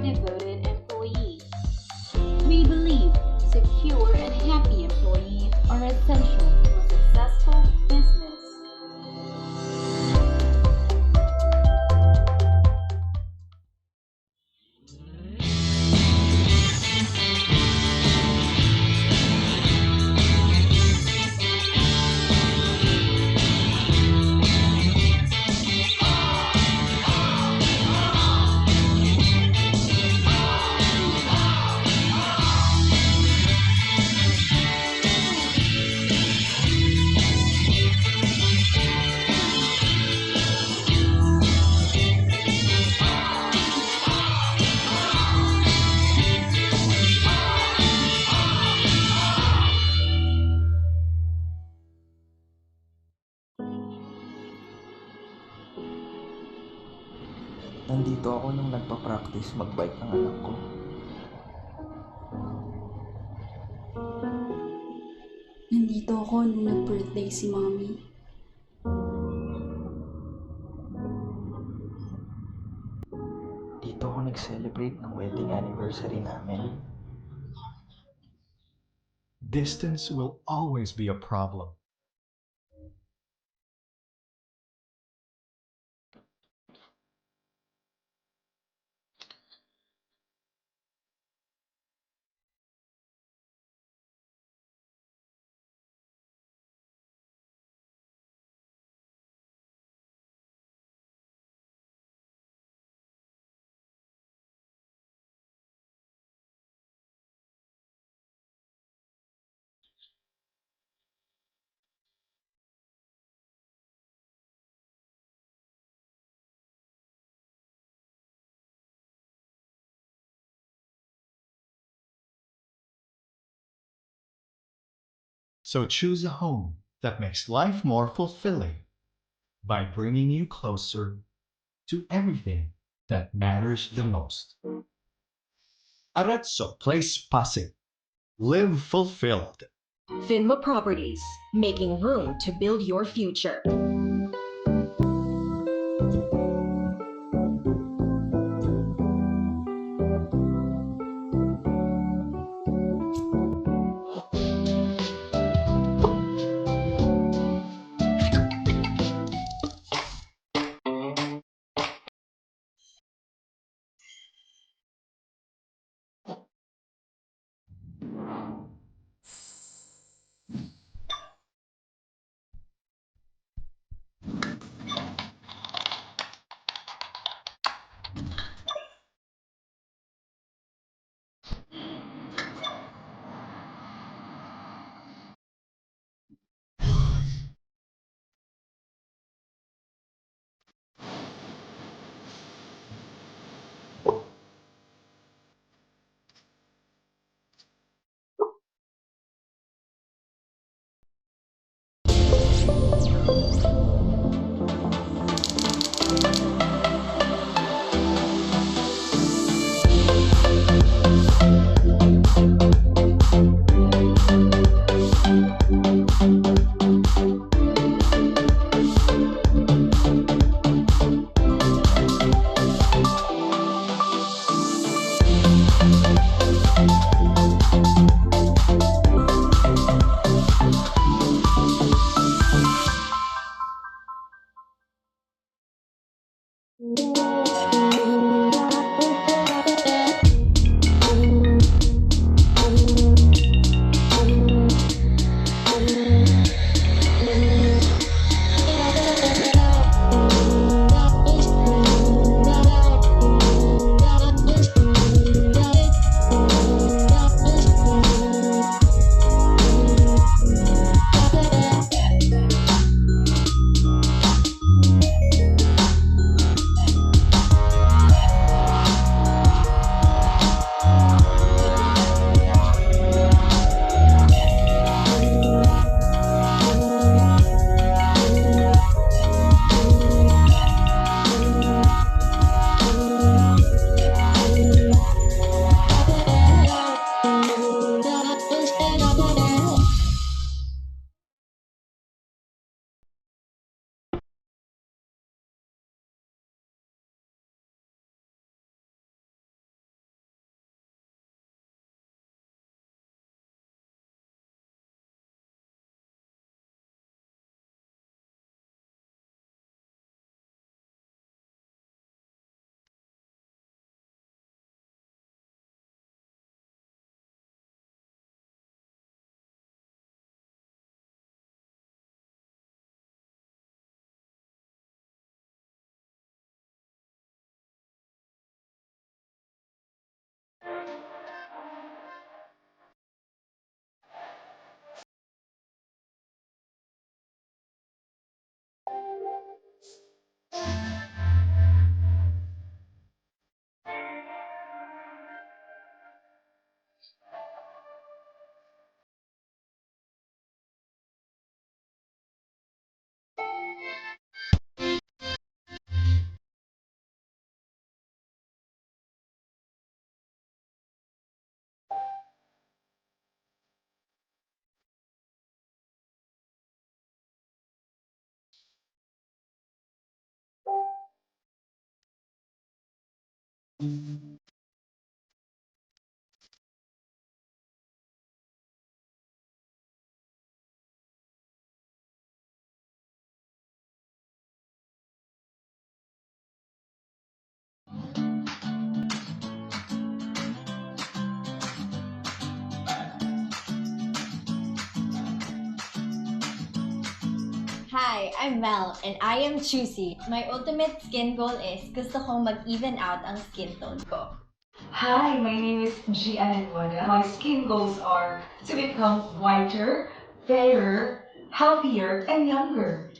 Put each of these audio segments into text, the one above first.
motivated employees. We believe secure and happy employees are essential to a successful business. Nandito ako nung nagpa-practice mag-bike ng anak ko. Nandito ako nung nag-birthday si Mommy. Dito ako nag-celebrate ng wedding anniversary namin. Distance will always be a problem. So choose a home that makes life more fulfilling by bringing you closer to everything that matters the most. Arezzo Place Pasig. Live fulfilled. Finma Properties, making room to build your future. Hi, I'm Mel, and I am choosy. My ultimate skin goal is gusto kong mag-even out ang skin tone ko. Hi, my name is Gian Eduarda. My skin goals are to become whiter, fairer, healthier, and younger.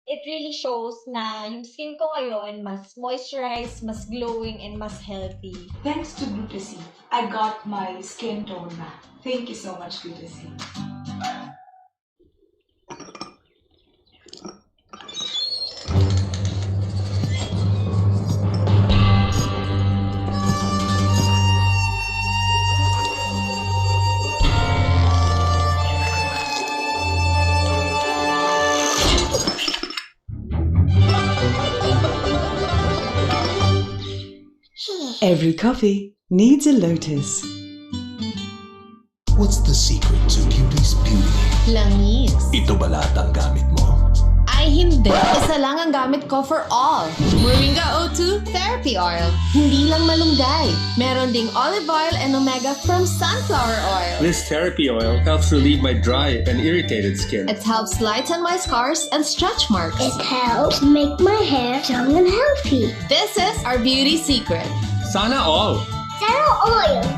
It really shows na yung skin ko ngayon mas moisturized, mas glowing, and mas healthy. Thanks to Glutasy, I got my skin tone back. Thank you so much, Glutasy. Every coffee needs a lotus. What's the secret to beauty's beauty? Langis. Ito ba lahat ang gamit mo? Ay hindi. Isa lang ang gamit ko for all. Moringa O2 Therapy Oil. Hindi lang malunggay. Meron ding olive oil and omega from sunflower oil. This therapy oil helps relieve my dry and irritated skin. It helps lighten my scars and stretch marks. It helps make my hair strong and healthy. This is our beauty secret. Sana all! Zero oil.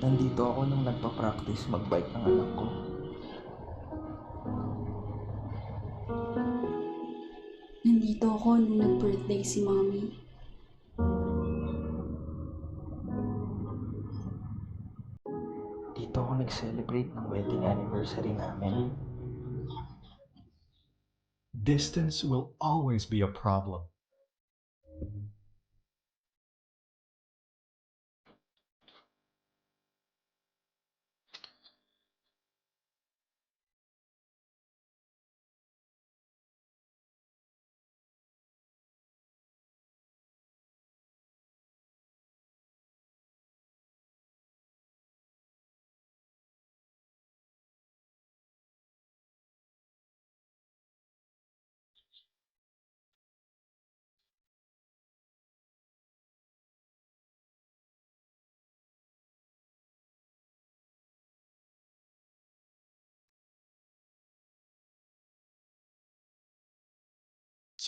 Nandito ako nung nagpa-practice mag-bike ang anak ko. Nandito ako nung nag-birthday si Mommy. Dito ako nag-celebrate ng wedding anniversary namin. Distance will always be a problem.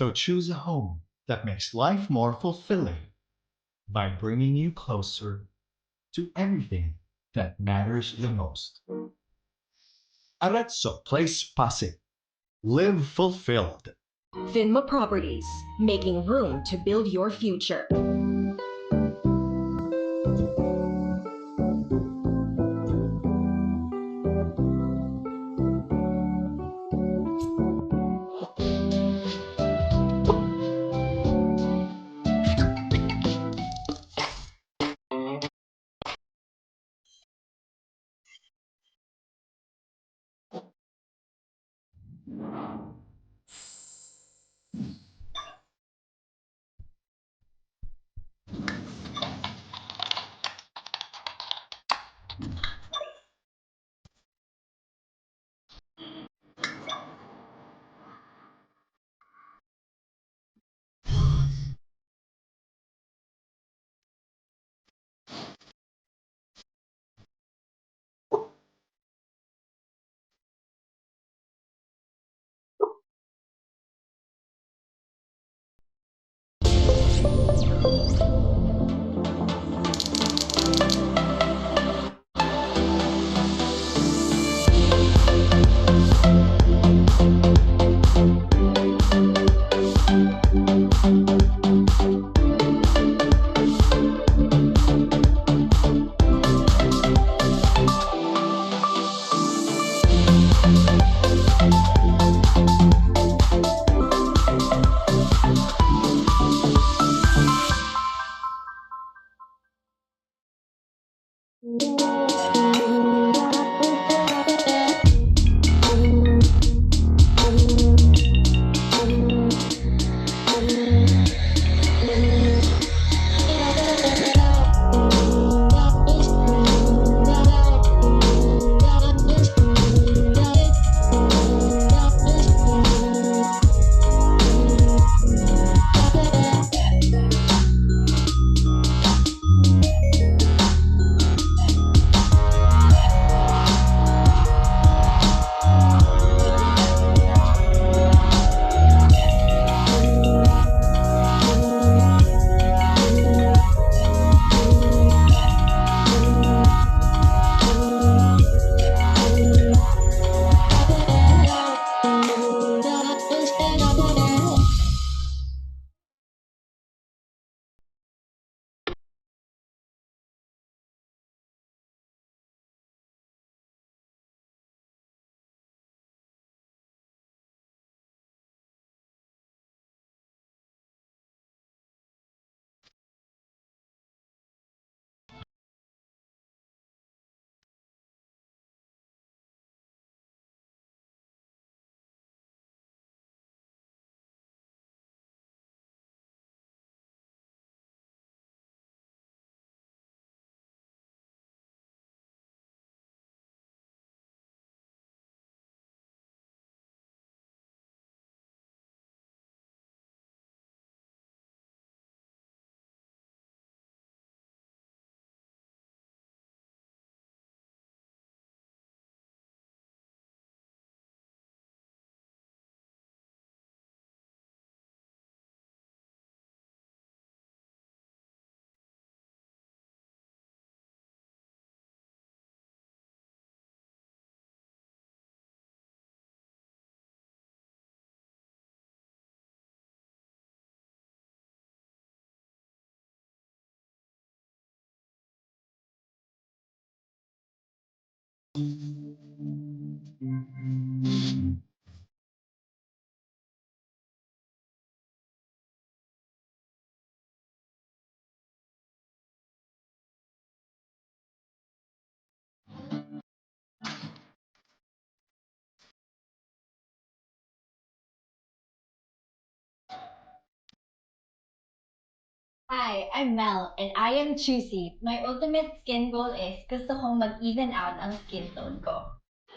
So choose a home that makes life more fulfilling by bringing you closer to everything that matters the most. Arezzo Place Pasig. Live fulfilled. Finma Properties, making room to build your future. Hi, I'm Mel, and I am choosy. My ultimate skin goal is gusto kong mag-even out ang skin tone ko.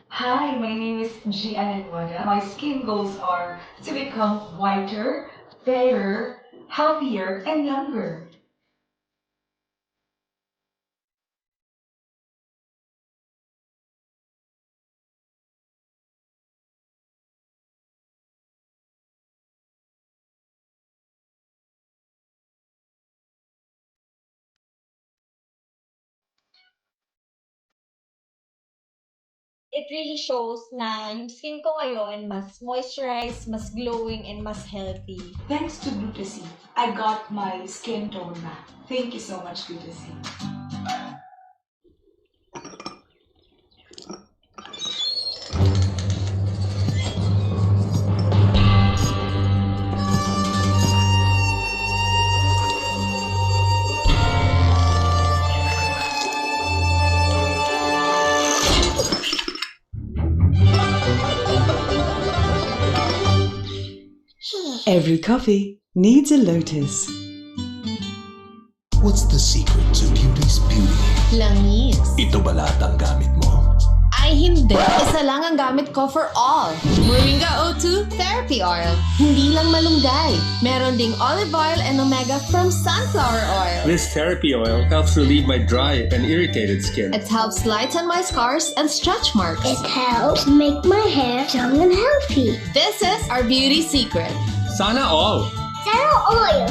Hi, my name is Gian. My skin goals are to become whiter, fairer, healthier, and younger. It really shows na yung skin ko ngayon mas moisturized, mas glowing, and mas healthy. Thanks to Glutasy, I got my skin tone back. Thank you so much, Glutasy. Every coffee needs a lotus. What's the secret to beauty's beauty? Langis. Ito ba lahat ang gamit mo? Ay hindi, isa lang ang gamit ko for all. Moringa O2 Therapy Oil. Hindi lang malunggay. Meron ding olive oil and omega from sunflower oil. This therapy oil helps relieve my dry and irritated skin. It helps lighten my scars and stretch marks. It helps make my hair young and healthy. This is our beauty secret. Sana all! Zero oil.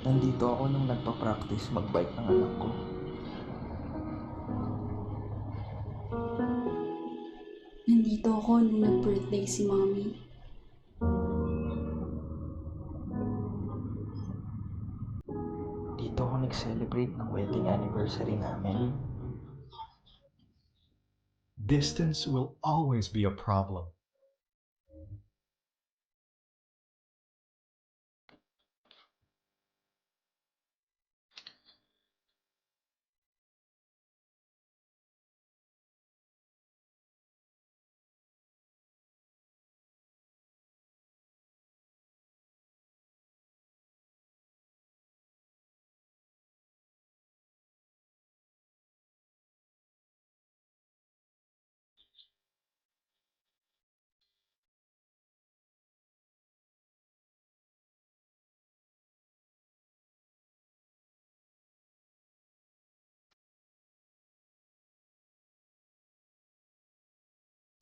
Nandito ako nung nagpa-practice mag-bike ng anak ko. Nandito ako nung nag-birthday si Mommy. Dito ako nag-celebrate ng wedding anniversary namin. Distance will always be a problem.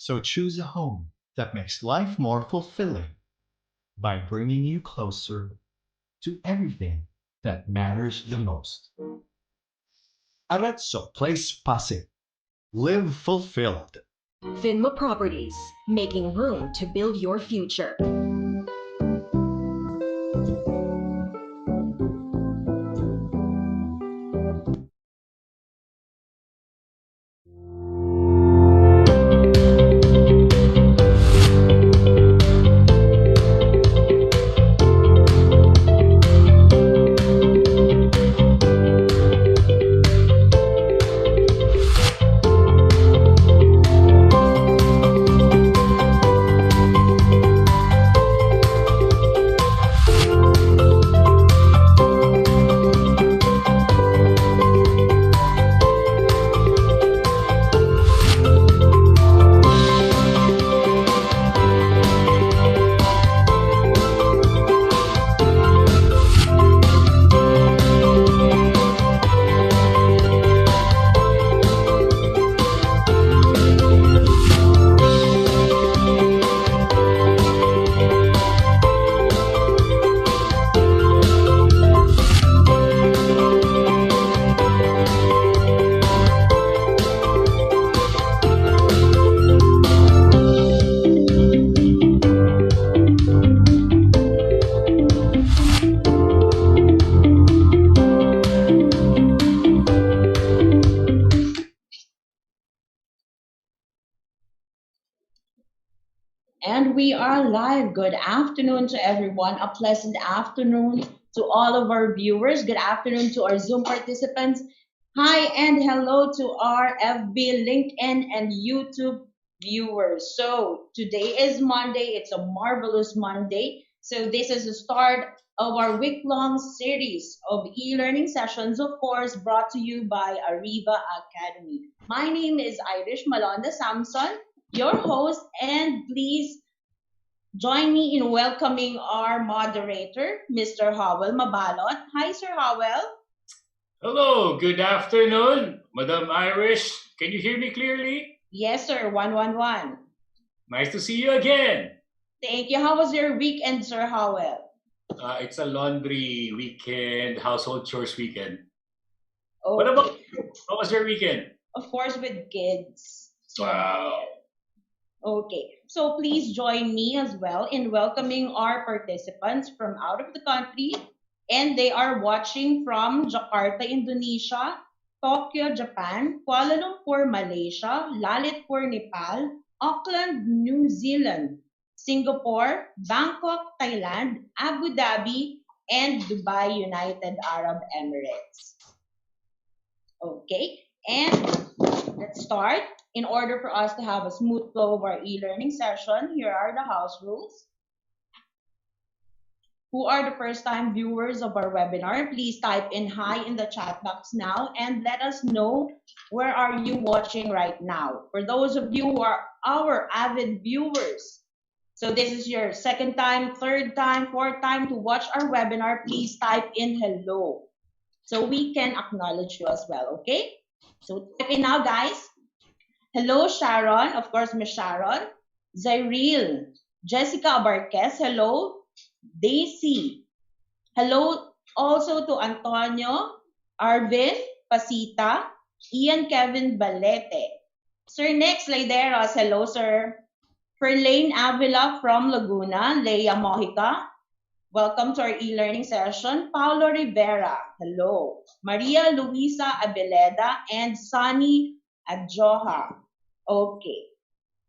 So choose a home that makes life more fulfilling by bringing you closer to everything that matters the most. Arezzo Place Pasig. Live fulfilled. Finmo Properties, making room to build your future. And we are live. Good afternoon to everyone. A pleasant afternoon to all of our viewers. Good afternoon to our Zoom participants. Hi and hello to our FB, LinkedIn, and YouTube viewers. So today is Monday. It's a marvelous Monday. So this is the start of our week-long series of e-learning sessions, of course, brought to you by Ariva Academy. My name is Irish Malonda Samson, your host, and please join me in welcoming our moderator, Mr. Howell Mabalot. Hi, Sir Howell. Hello, good afternoon, Madam Irish. Can you hear me clearly? Yes, sir. 111. Nice to see you again. Thank you. How was your weekend, Sir Howell? It's a laundry weekend, household chores weekend. Okay. What about you? How was your weekend? Of course, with kids. Wow. Okay, so please join me as well in welcoming our participants from out of the country. And they are watching from Jakarta, Indonesia, Tokyo, Japan, Kuala Lumpur, Malaysia, Lalitpur, Nepal, Auckland, New Zealand, Singapore, Bangkok, Thailand, Abu Dhabi, and Dubai, United Arab Emirates. Okay, and let's start. In order for us to have a smooth flow of our e-learning session, here are the house rules. Who are the first-time viewers of our webinar? Please type in hi in the chat box now and let us know where are you watching right now. For those of you who are our avid viewers, so this is your second time, third time, fourth time to watch our webinar, please type in hello so we can acknowledge you as well, okay? So type in now, guys. Hello, Sharon. Of course, Miss Sharon. Zyril. Jessica Abarquez. Hello. Daisy. Hello Also to Antonio, Arvin, Pasita, Ian Kevin Balete. Sir Nick Slideros, hello sir. Ferlane Avila from Laguna, Leia Mojica, welcome to our e-learning session. Paulo Rivera, hello. Maria Luisa Abeleda and Sunny Adjoha. Okay,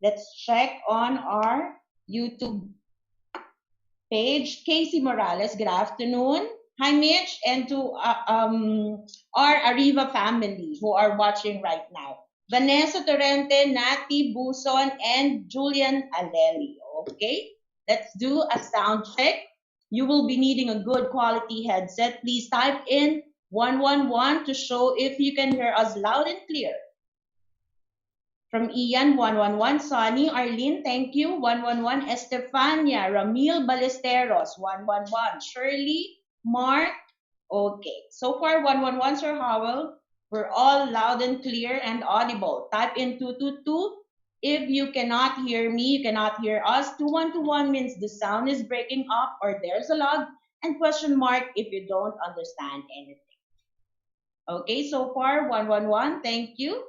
let's check on our YouTube page. Casey Morales, good afternoon. Hi, Mitch, and to our Ariva family who are watching right now. Vanessa Torrente, Nati Buson, and Julian Aleli. Okay, let's do a sound check. You will be needing a good quality headset. Please type in 111 to show if you can hear us loud and clear. From Ian, 111. Sonny, Arlene, thank you. 111. Estefania, Ramil Ballesteros, 111. Shirley, Mark, okay. So far, 111, Sir Howell. We're all loud and clear and audible. Type in 222. If you cannot hear me, you cannot hear us. 2121 means the sound is breaking up or there's a lag. And question mark if you don't understand anything. Okay, so far, 111. Thank you.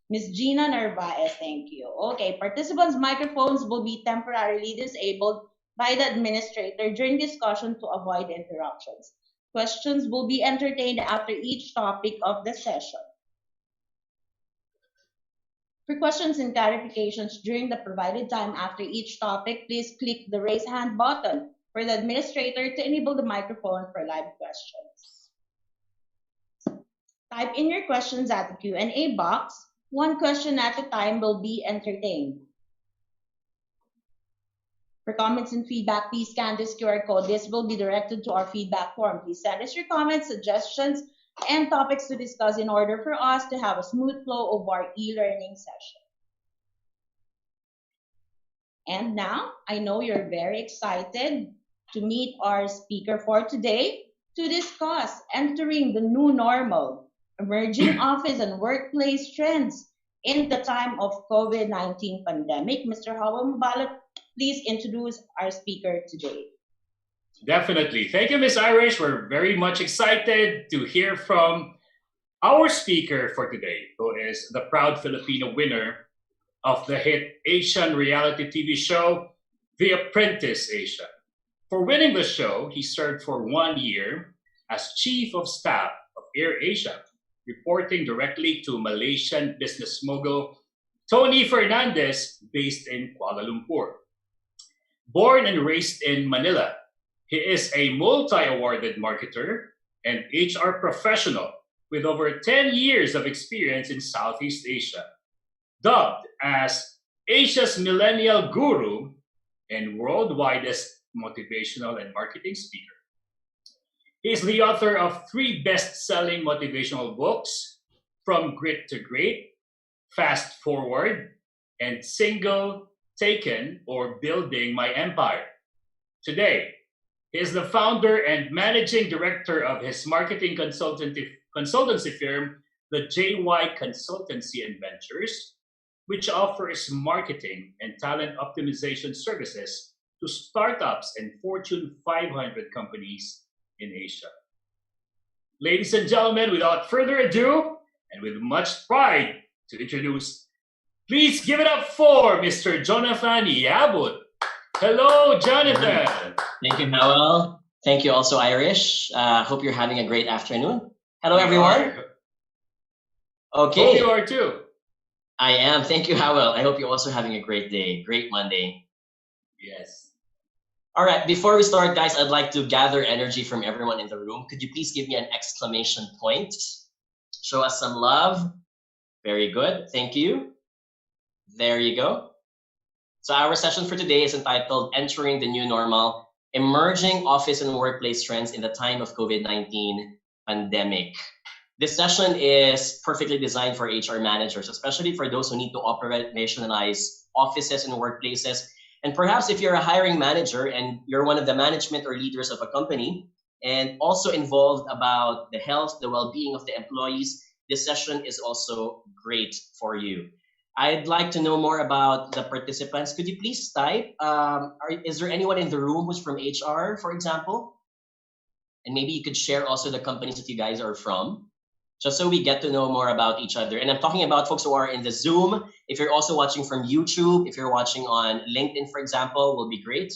Ms. Gina Narvaez, thank you. Okay, participants' microphones will be temporarily disabled by the administrator during discussion to avoid interruptions. Questions will be entertained after each topic of the session. For questions and clarifications during the provided time after each topic, please click the raise hand button for the administrator to enable the microphone for live questions. Type in your questions at the Q&A box. One question at a time will be entertained. For comments and feedback, please scan this QR code. This will be directed to our feedback form. Please send us your comments, suggestions, and topics to discuss in order for us to have a smooth flow of our e-learning session. And now, I know you're very excited to meet our speaker for today to discuss entering the new normal, emerging office and workplace trends in the time of COVID-19 pandemic. Mr. Howell Mabalot, please introduce our speaker today. Definitely. Thank you, Ms. Irish. We're very much excited to hear from our speaker for today, who is the proud Filipino winner of the hit Asian reality TV show, The Apprentice Asia. For winning the show, he served for 1 year as Chief of Staff of Air Asia, reporting directly to Malaysian business mogul Tony Fernandez, based in Kuala Lumpur. Born and raised in Manila, he is a multi-awarded marketer and HR professional with over 10 years of experience in Southeast Asia. Dubbed as Asia's Millennial Guru and World-widest motivational and marketing speaker. He is the author of 3 best-selling motivational books, From Grit to Great, Fast Forward, and Single, Taken, or Building My Empire. Today, he is the founder and managing director of his marketing consultancy firm, the JY Consultancy and Ventures, which offers marketing and talent optimization services to startups and Fortune 500 companies in Asia. Ladies and gentlemen, without further ado, and with much pride to introduce, please give it up for Mr. Jonathan Yabut. Hello, Jonathan. Thank you, Howell. Thank you also, Irish. Hope you're having a great afternoon. Hello, everyone. Okay. Hope you are too. I am. Thank you, Howell. I hope you're also having a great day. Great Monday. Yes. All right. Before we start, guys, I'd like to gather energy from everyone in the room. Could you please give me an exclamation point? Show us some love. Very good. Thank you. There you go. So our session for today is entitled Entering the New Normal, Emerging Office and Workplace Trends in the Time of COVID-19 Pandemic. This session is perfectly designed for HR managers, especially for those who need to operationalize offices and workplaces. And perhaps if you're a hiring manager and you're one of the management or leaders of a company and also involved about the health, the well-being of the employees, this session is also great for you. I'd like to know more about the participants. Could you please type? Is there anyone in the room who's from HR, for example? And maybe you could share also the companies that you guys are from, just so we get to know more about each other. And I'm talking about folks who are in the Zoom. If you're also watching from YouTube, if you're watching on LinkedIn, for example, will be great.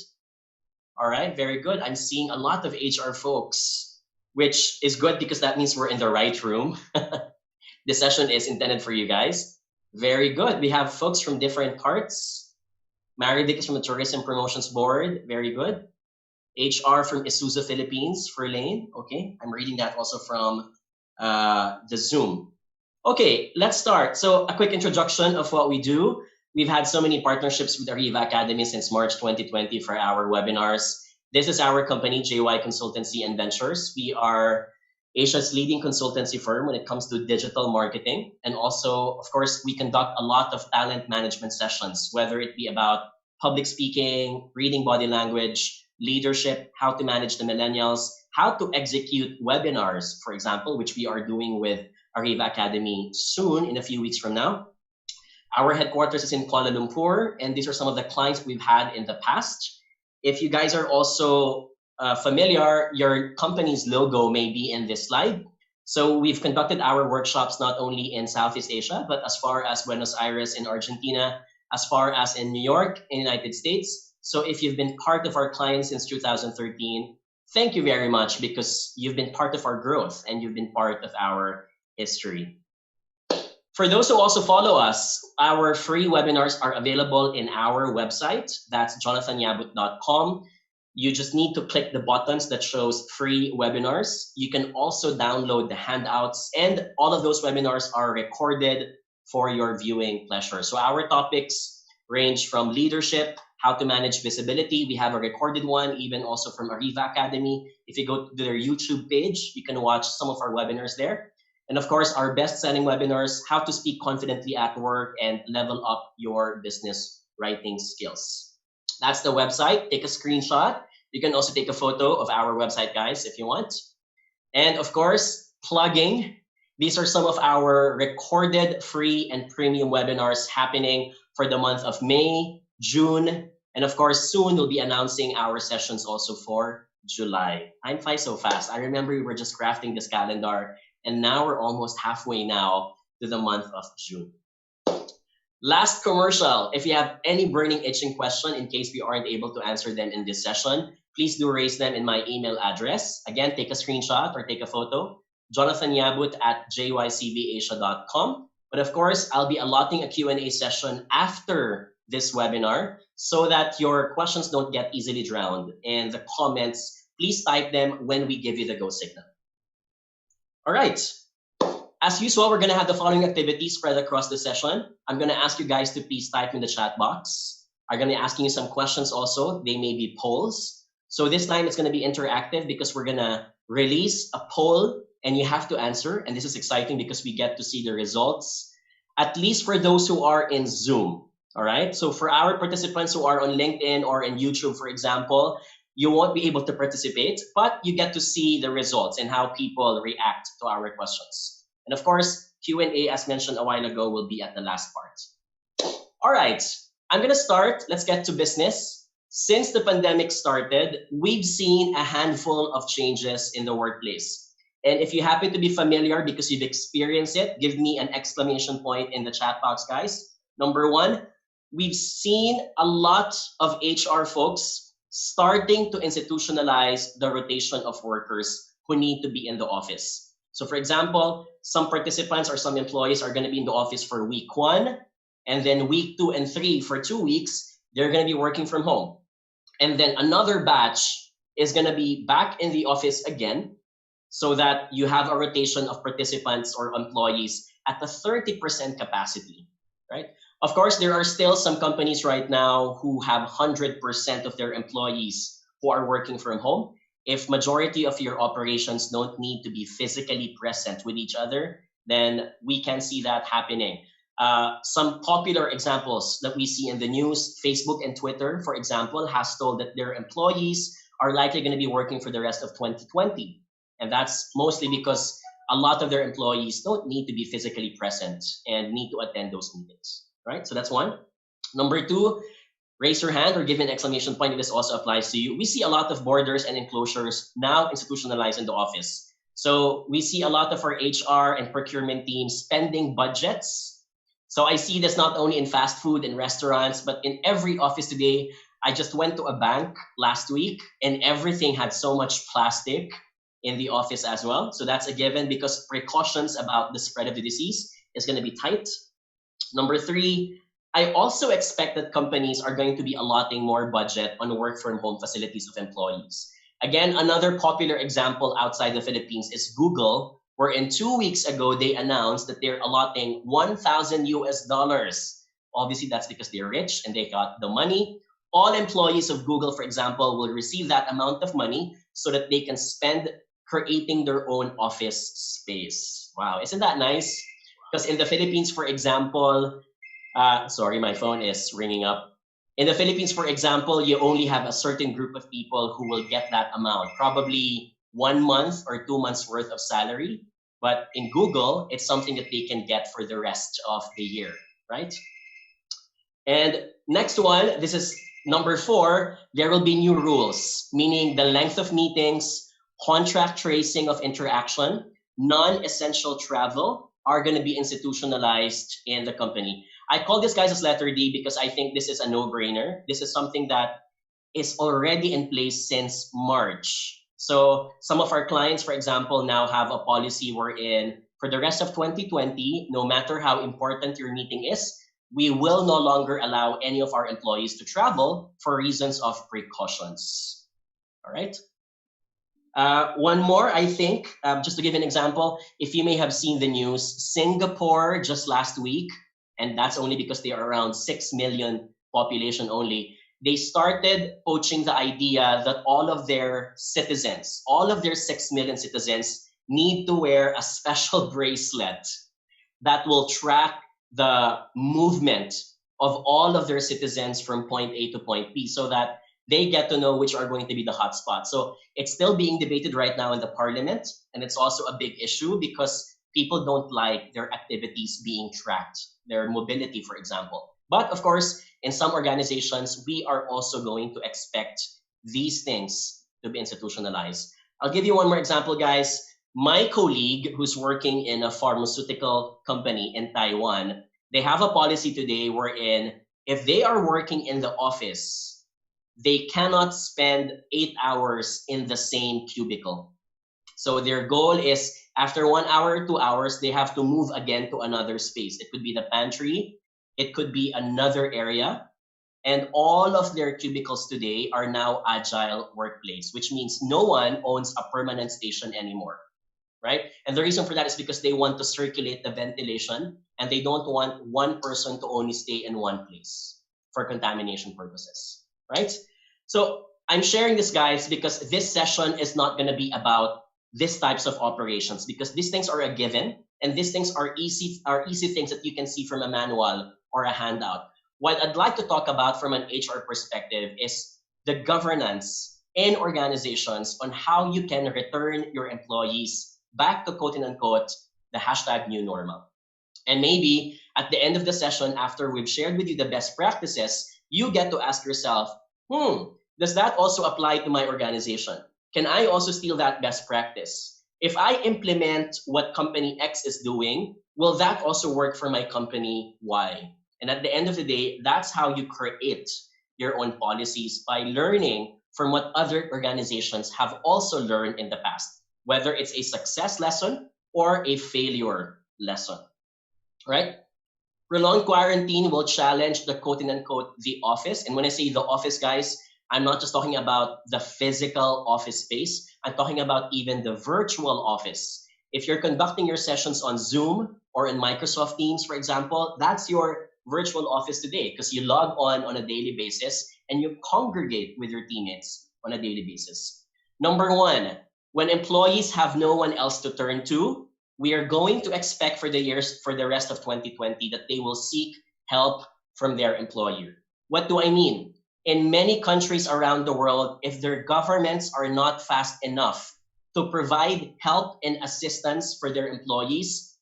All right, very good. I'm seeing a lot of HR folks, which is good because that means we're in the right room. This session is intended for you guys. Very good. We have folks from different parts. Marivic is from the Tourism Promotions Board. Very good. HR from Isuzu Philippines, Lane. Okay, I'm reading that also from the Zoom. Okay, let's start. So a quick introduction of what we do. We've had so many partnerships with Ariva Academy since March 2020 for our webinars. This is our company, JY Consultancy and Ventures. We are Asia's leading consultancy firm when it comes to digital marketing. And also, of course, we conduct a lot of talent management sessions, whether it be about public speaking, reading body language, leadership, how to manage the millennials, how to execute webinars, for example, which we are doing with Ariva Academy soon in a few weeks from now. Our headquarters is in Kuala Lumpur, and these are some of the clients we've had in the past. If you guys are also familiar, your company's logo may be in this slide. So we've conducted our workshops not only in Southeast Asia, but as far as Buenos Aires in Argentina, as far as in New York in the United States. So if you've been part of our clients since 2013, thank you very much because you've been part of our growth and you've been part of our history. For those who also follow us, our free webinars are available in our website. That's jonathanyabut.com. You just need to click the buttons that shows free webinars. You can also download the handouts, and all of those webinars are recorded for your viewing pleasure. So our topics range from leadership, how to manage visibility. We have a recorded one, even also from Ariva Academy. If you go to their YouTube page, you can watch some of our webinars there. And of course, our best-selling webinars, how to speak confidently at work and level up your business writing skills. That's the website. Take a screenshot. You can also take a photo of our website, guys, if you want. And of course, plugging. These are some of our recorded free and premium webinars happening for the month of May, June, and of course, soon we'll be announcing our sessions also for July. Time flies so fast. I remember we were just crafting this calendar, and now we're almost halfway now to the month of June. Last commercial. If you have any burning itching question in case we aren't able to answer them in this session, please do raise them in my email address. Again, take a screenshot or take a photo. jonathanyabut@jycbasia.com. But of course, I'll be allotting a Q&A session after this webinar so that your questions don't get easily drowned. And the comments, please type them when we give you the go signal. All right. As usual, we're going to have the following activities spread across the session. I'm going to ask you guys to please type in the chat box. I'm going to be asking you some questions also. They may be polls. So this time it's going to be interactive because we're going to release a poll and you have to answer. And this is exciting because we get to see the results, at least for those who are in Zoom. All right. So for our participants who are on LinkedIn or in YouTube, for example, you won't be able to participate, but you get to see the results and how people react to our questions. And of course, Q&A, as mentioned a while ago, will be at the last part. All right, I'm going to start. Let's get to business. Since the pandemic started, we've seen a handful of changes in the workplace. And if you happen to be familiar because you've experienced it, give me an exclamation point in the chat box, guys. Number one, we've seen a lot of HR folks starting to institutionalize the rotation of workers who need to be in the office. So for example, some participants or some employees are going to be in the office for week 1, and then week 2 and 3 for 2 weeks, they're going to be working from home. And then another batch is going to be back in the office again, so that you have a rotation of participants or employees at the 30% capacity, right? Of course, there are still some companies right now who have 100% of their employees who are working from home. If majority of your operations don't need to be physically present with each other, then we can see that happening. Some popular examples that we see in the news, Facebook and Twitter, for example, has told that their employees are likely going to be working for the rest of 2020. And that's mostly because a lot of their employees don't need to be physically present and need to attend those meetings, right? So that's one. Number two, Raise your hand or give an exclamation point if this also applies to you. We see a lot of borders and enclosures now institutionalized in the office. So we see a lot of our HR and procurement teams spending budgets. So I see this not only in fast food and restaurants, but in every office today. I just went to a bank last week and everything had so much plastic in the office as well. So that's a given because precautions about the spread of the disease is going to be tight. Number 3, I also expect that companies are going to be allotting more budget on work from home facilities of employees. Again, another popular example outside the Philippines is Google, wherein 2 weeks ago they announced that they're allotting $1,000. Obviously, that's because they're rich and they got the money. All employees of Google, for example, will receive that amount of money so that they can spend creating their own office space. Wow, isn't that nice? Because in the Philippines, for example, sorry, my phone is ringing up. In the Philippines, for example, you only have a certain group of people who will get that amount, probably 1 month or 2 months worth of salary. But in Google, it's something that they can get for the rest of the year, right? And next one, this is number 4, there will be new rules, meaning the length of meetings, contract tracing of interaction, non-essential travel are going to be institutionalized in the company. I call this, guys, as letter D because I think this is a no-brainer. This is something that is already in place since March. So some of our clients, for example, now have a policy wherein for the rest of 2020, no matter how important your meeting is, we will no longer allow any of our employees to travel for reasons of precautions. All right. One more, I think, just to give an example, if you may have seen the news, Singapore just last week, and that's only because they are around 6 million population only, they started poaching the idea that all of their citizens, all of their 6 million citizens need to wear a special bracelet that will track the movement of all of their citizens from point A to point B so that they get to know which are going to be the hotspots. So it's still being debated right now in the parliament, and it's also a big issue because people don't like their activities being tracked, their mobility, for example. But of course, in some organizations, we are also going to expect these things to be institutionalized. I'll give you one more example, guys. My colleague who's working in a pharmaceutical company in Taiwan, they have a policy today wherein if they are working in the office, they cannot spend 8 hours in the same cubicle. So their goal is after 1 hour, 2 hours, they have to move again to another space. It could be the pantry, it could be another area. And all of their cubicles today are now agile workplace, which means no one owns a permanent station anymore, right? And the reason for that is because they want to circulate the ventilation and they don't want one person to only stay in one place for contamination purposes, right? So I'm sharing this, guys, because this session is not going to be about these types of operations because these things are a given and these things are easy things that you can see from a manual or a handout. What I'd like to talk about from an HR perspective is the governance in organizations on how you can return your employees back to quote unquote the hashtag new normal. And maybe at the end of the session, after we've shared with you the best practices, you get to ask yourself, does that also apply to my organization? Can I also steal that best practice? If I implement what company X is doing, will that also work for my company Y? And at the end of the day, that's how you create your own policies by learning from what other organizations have also learned in the past, whether it's a success lesson or a failure lesson, right? Prolonged quarantine will challenge the quote unquote the office. And when I say the office, guys, I'm not just talking about the physical office space. I'm talking about even the virtual office. If you're conducting your sessions on Zoom or in Microsoft Teams, for example, that's your virtual office today because you log on a daily basis and you congregate with your teammates on a daily basis. Number 1, when employees have no one else to turn to, we are going to expect for the rest of 2020 that they will seek help from their employer. What do I mean? In many countries around the world, if their governments are not fast enough to provide help and assistance for their employees,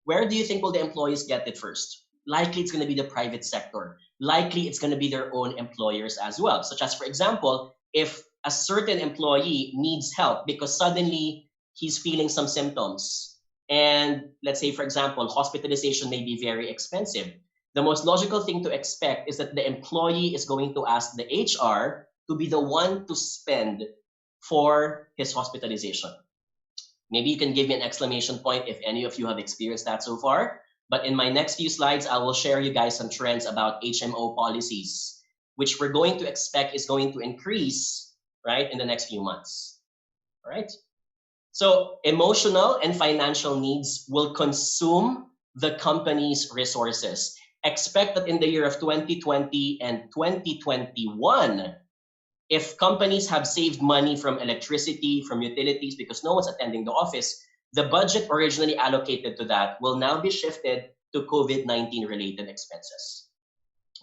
where do you think will the employees get it first? likely it's going to be the private sector. Likely it's going to be their own employers as well. Such as, for example, if a certain employee needs help because suddenly he's feeling some symptoms, and let's say, for example, hospitalization may be very expensive, the most logical thing to expect is that the employee is going to ask the HR to be the one to spend for his hospitalization. Maybe you can give me an exclamation point if any of you have experienced that so far. But in my next few slides, I will share you guys some trends about HMO policies, which we're going to expect is going to increase, right, in the next few months. All right. So emotional and financial needs will consume the company's resources. Expect that in the year of 2020 and 2021, if companies have saved money from electricity, from utilities, because no one's attending the office, the budget originally allocated to that will now be shifted to COVID-19 related expenses.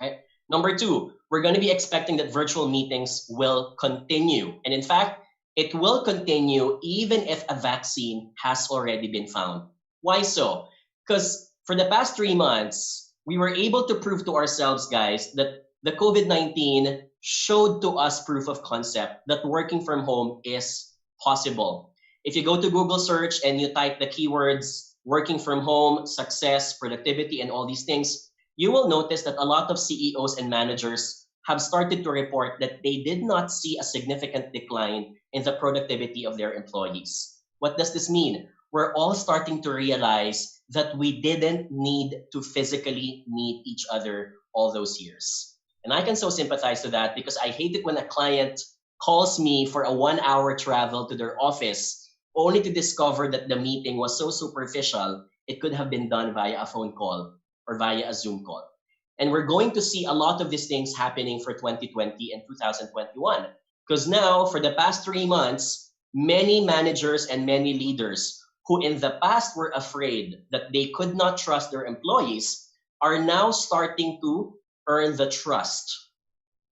Right? Number two, we're going to be expecting that virtual meetings will continue. And in fact, it will continue even if a vaccine has already been found. Why so? Because for the past 3 months, we were able to prove to ourselves, guys, that the COVID-19 showed to us proof of concept that working from home is possible. If you go to Google search and you type the keywords working from home, success, productivity, and all these things, you will notice that a lot of CEOs and managers have started to report that they did not see a significant decline in the productivity of their employees. What does this mean? We're all starting to realize that we didn't need to physically meet each other all those years. And I can so sympathize to that because I hate it when a client calls me for a 1-hour travel to their office only to discover that the meeting was so superficial, it could have been done via a phone call or via a Zoom call. And we're going to see a lot of these things happening for 2020 and 2021. Because now, for the past 3 months, many managers and many leaders who in the past were afraid that they could not trust their employees are now starting to earn the trust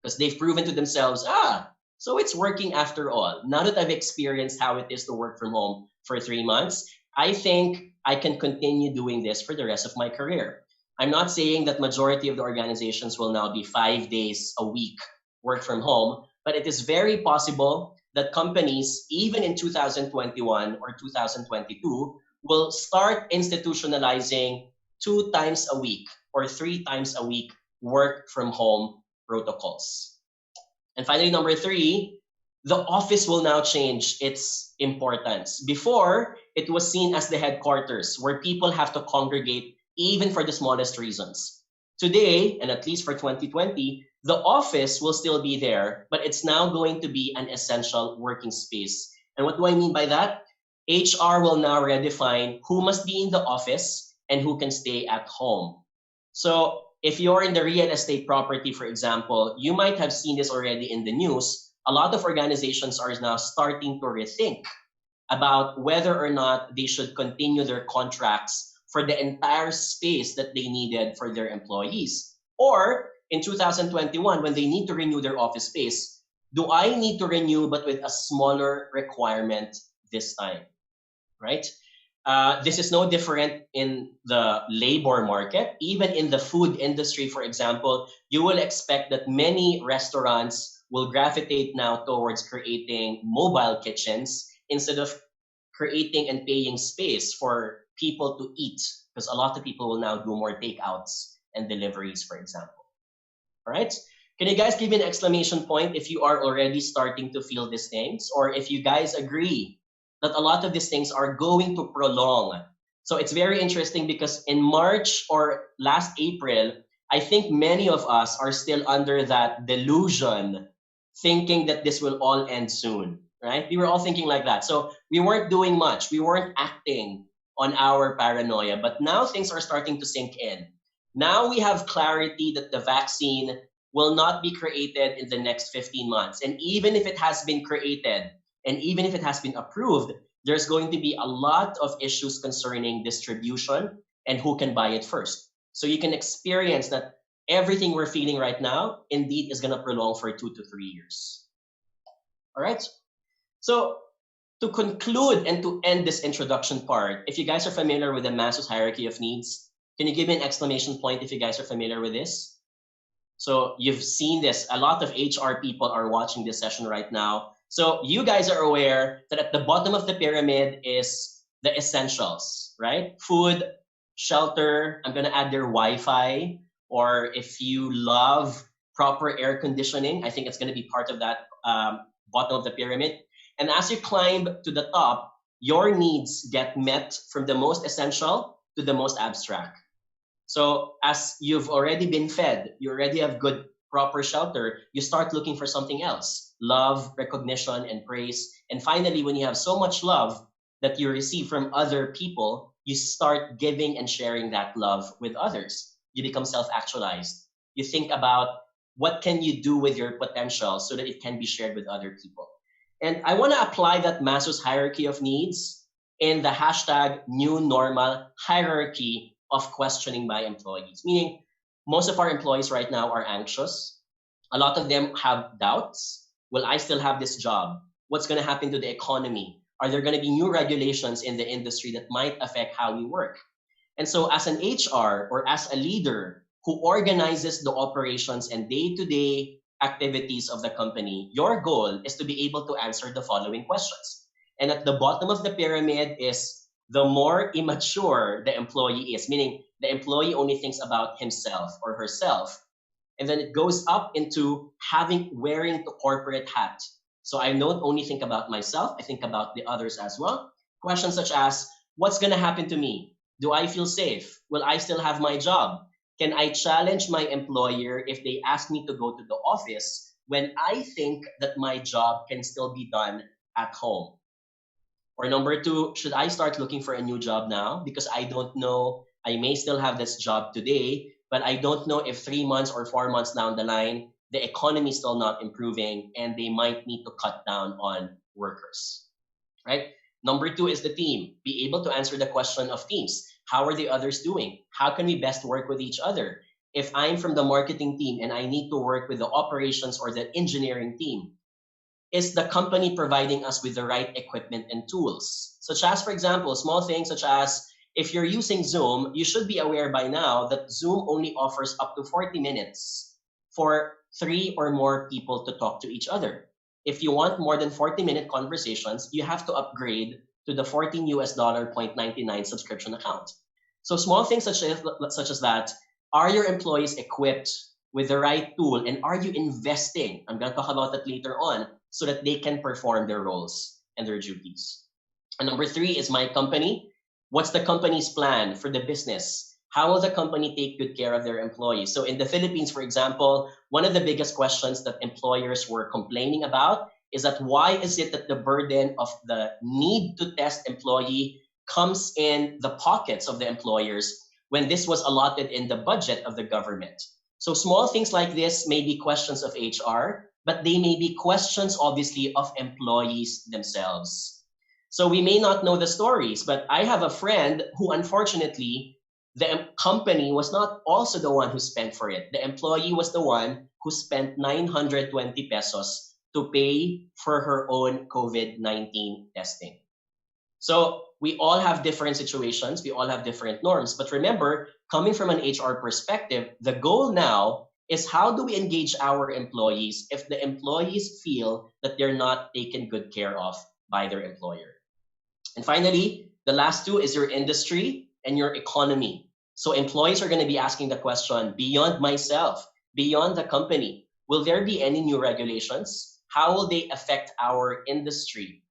because they've proven to themselves, so it's working after all. Now that I've experienced how it is to work from home for 3 months, I think I can continue doing this for the rest of my career. I'm not saying that majority of the organizations will now be 5 days a week work from home, but it is very possible that companies, even in 2021 or 2022, will start institutionalizing 2 times a week or 3 times a week work from home protocols. And finally, number 3, the office will now change its importance. Before, it was seen as the headquarters where people have to congregate even for the smallest reasons. Today, and at least for 2020, the office will still be there, but it's now going to be an essential working space. And what do I mean by that? HR will now redefine who must be in the office and who can stay at home. So if you're in the real estate property, for example, you might have seen this already in the news. A lot of organizations are now starting to rethink about whether or not they should continue their contracts for the entire space that they needed for their employees. Or in 2021, when they need to renew their office space, do I need to renew but with a smaller requirement this time, right? This is no different in the labor market. Even in the food industry, for example, you will expect that many restaurants will gravitate now towards creating mobile kitchens instead of creating and paying space for people to eat, because a lot of people will now do more takeouts and deliveries, for example. All right? Can you guys give me an exclamation point if you are already starting to feel these things, or if you guys agree that a lot of these things are going to prolong? So it's very interesting because in March or last April, I think many of us are still under that delusion, thinking that this will all end soon, right? We were all thinking like that. So we weren't doing much. We weren't acting on our paranoia, but now things are starting to sink in. Now we have clarity that the vaccine will not be created in the next 15 months. And even if it has been created, and even if it has been approved, there's going to be a lot of issues concerning distribution and who can buy it first. So you can experience that everything we're feeling right now indeed is going to prolong for 2 to 3 years. All right? So to conclude and to end this introduction part, if you guys are familiar with the Maslow's hierarchy of needs, Can you give me an exclamation point if you guys are familiar with this? So you've seen this. A lot of HR people are watching this session right now. So you guys are aware that at the bottom of the pyramid is the essentials, right? Food, shelter, I'm gonna add their Wi-Fi, or if you love proper air conditioning, I think it's gonna be part of that bottom of the pyramid. And as you climb to the top, your needs get met from the most essential to the most abstract. So as you've already been fed, you already have good, proper shelter, you start looking for something else. Love, recognition, and praise. And finally, when you have so much love that you receive from other people, you start giving and sharing that love with others. You become self-actualized. You think about what can you do with your potential so that it can be shared with other people. And I want to apply that Maslow's hierarchy of needs in the hashtag new normal hierarchy of questioning by employees. Meaning, most of our employees right now are anxious. A lot of them have doubts. Will I still have this job? What's going to happen to the economy? Are there going to be new regulations in the industry that might affect how we work? And so as an HR or as a leader who organizes the operations and day-to-day activities of the company, your goal is to be able to answer the following questions. And at the bottom of the pyramid is the more immature the employee is, meaning the employee only thinks about himself or herself. And then it goes up into wearing the corporate hat. So I don't only think about myself, I think about the others as well. Questions such as, what's going to happen to me? Do I feel safe? Will I still have my job? Can I challenge my employer if they ask me to go to the office when I think that my job can still be done at home? Or number two, should I start looking for a new job now? Because I don't know, I may still have this job today, but I don't know if 3 months or 4 months down the line, the economy is still not improving and they might need to cut down on workers, right? Number two is the team. Be able to answer the question of teams. How are the others doing? How can we best work with each other? If I'm from the marketing team and I need to work with the operations or the engineering team, is the company providing us with the right equipment and tools? Such as, for example, small things such as, if you're using Zoom, you should be aware by now that Zoom only offers up to 40 minutes for 3 or more people to talk to each other. If you want more than 40-minute conversations, you have to upgrade to the $14.99 subscription account. So small things such as that, are your employees equipped with the right tool, and are you investing? I'm going to talk about that later on, so that they can perform their roles and their duties. And number three is my company. What's the company's plan for the business? How will the company take good care of their employees? So in the Philippines, for example, one of the biggest questions that employers were complaining about is that why is it that the burden of the need to test employee comes in the pockets of the employers when this was allotted in the budget of the government? So small things like this may be questions of HR, but they may be questions, obviously, of employees themselves. So we may not know the stories, but I have a friend who, unfortunately, the company was not also the one who spent for it. The employee was the one who spent 920 pesos to pay for her own COVID-19 testing. So we all have different situations. We all have different norms. But remember, coming from an HR perspective, the goal now is how do we engage our employees if the employees feel that they're not taken good care of by their employer. And finally, the last two is your industry and your economy. So employees are going to be asking the question, beyond myself, beyond the company, will there be any new regulations? How will they affect our industry?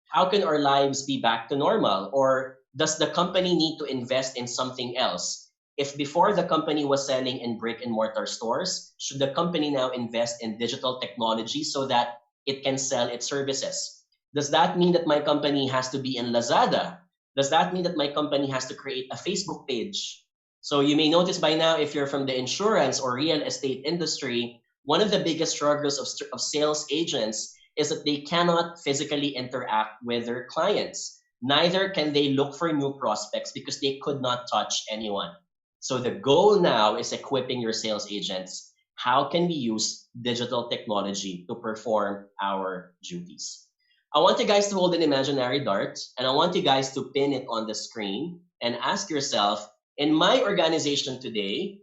How can our lives be back to normal? Or does the company need to invest in something else? If before the company was selling in brick and mortar stores, should the company now invest in digital technology so that it can sell its services? Does that mean that my company has to be in Lazada? Does that mean that my company has to create a Facebook page? So you may notice by now, if you're from the insurance or real estate industry, one of the biggest struggles of sales agents is that they cannot physically interact with their clients. Neither can they look for new prospects because they could not touch anyone. So the goal now is equipping your sales agents. How can we use digital technology to perform our duties? I want you guys to hold an imaginary dart, and I want you guys to pin it on the screen and ask yourself, In my organization today,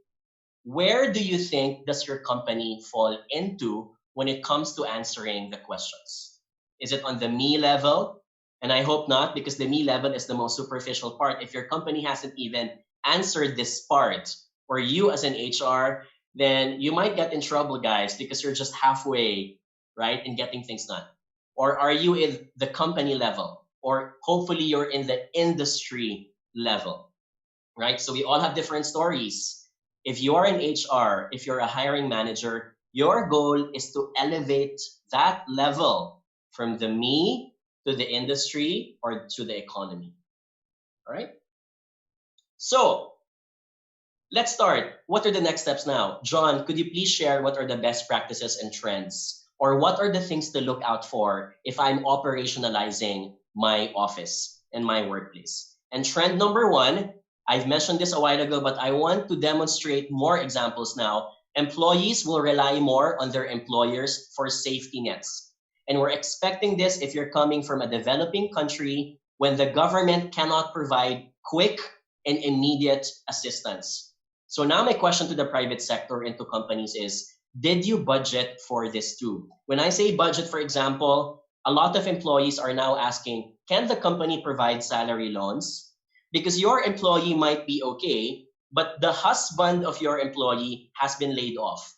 where do you think does your company fall into when it comes to answering the questions? Is it on the me level? And I hope not, because the me level is the most superficial part. If your company hasn't even answered this part, or you as an HR, then you might get in trouble, guys, because you're just halfway, right, in getting things done. Or are you in the company level? Or hopefully you're in the industry level, right? So we all have different stories. If you're in HR, if you're a hiring manager, your goal is to elevate that level from the me to the industry or to the economy. All right? So let's start. What are the next steps now? John, could you please share what are the best practices and trends? Or what are the things to look out for if I'm operationalizing my office and my workplace? And trend number one, I've mentioned this a while ago, but I want to demonstrate more examples now. Employees will rely more on their employers for safety nets. And we're expecting this if you're coming from a developing country when the government cannot provide quick and immediate assistance. So now my question to the private sector and to companies is, did you budget for this too? When I say budget, for example, a lot of employees are now asking, can the company provide salary loans? Because your employee might be okay, but the husband of your employee has been laid off.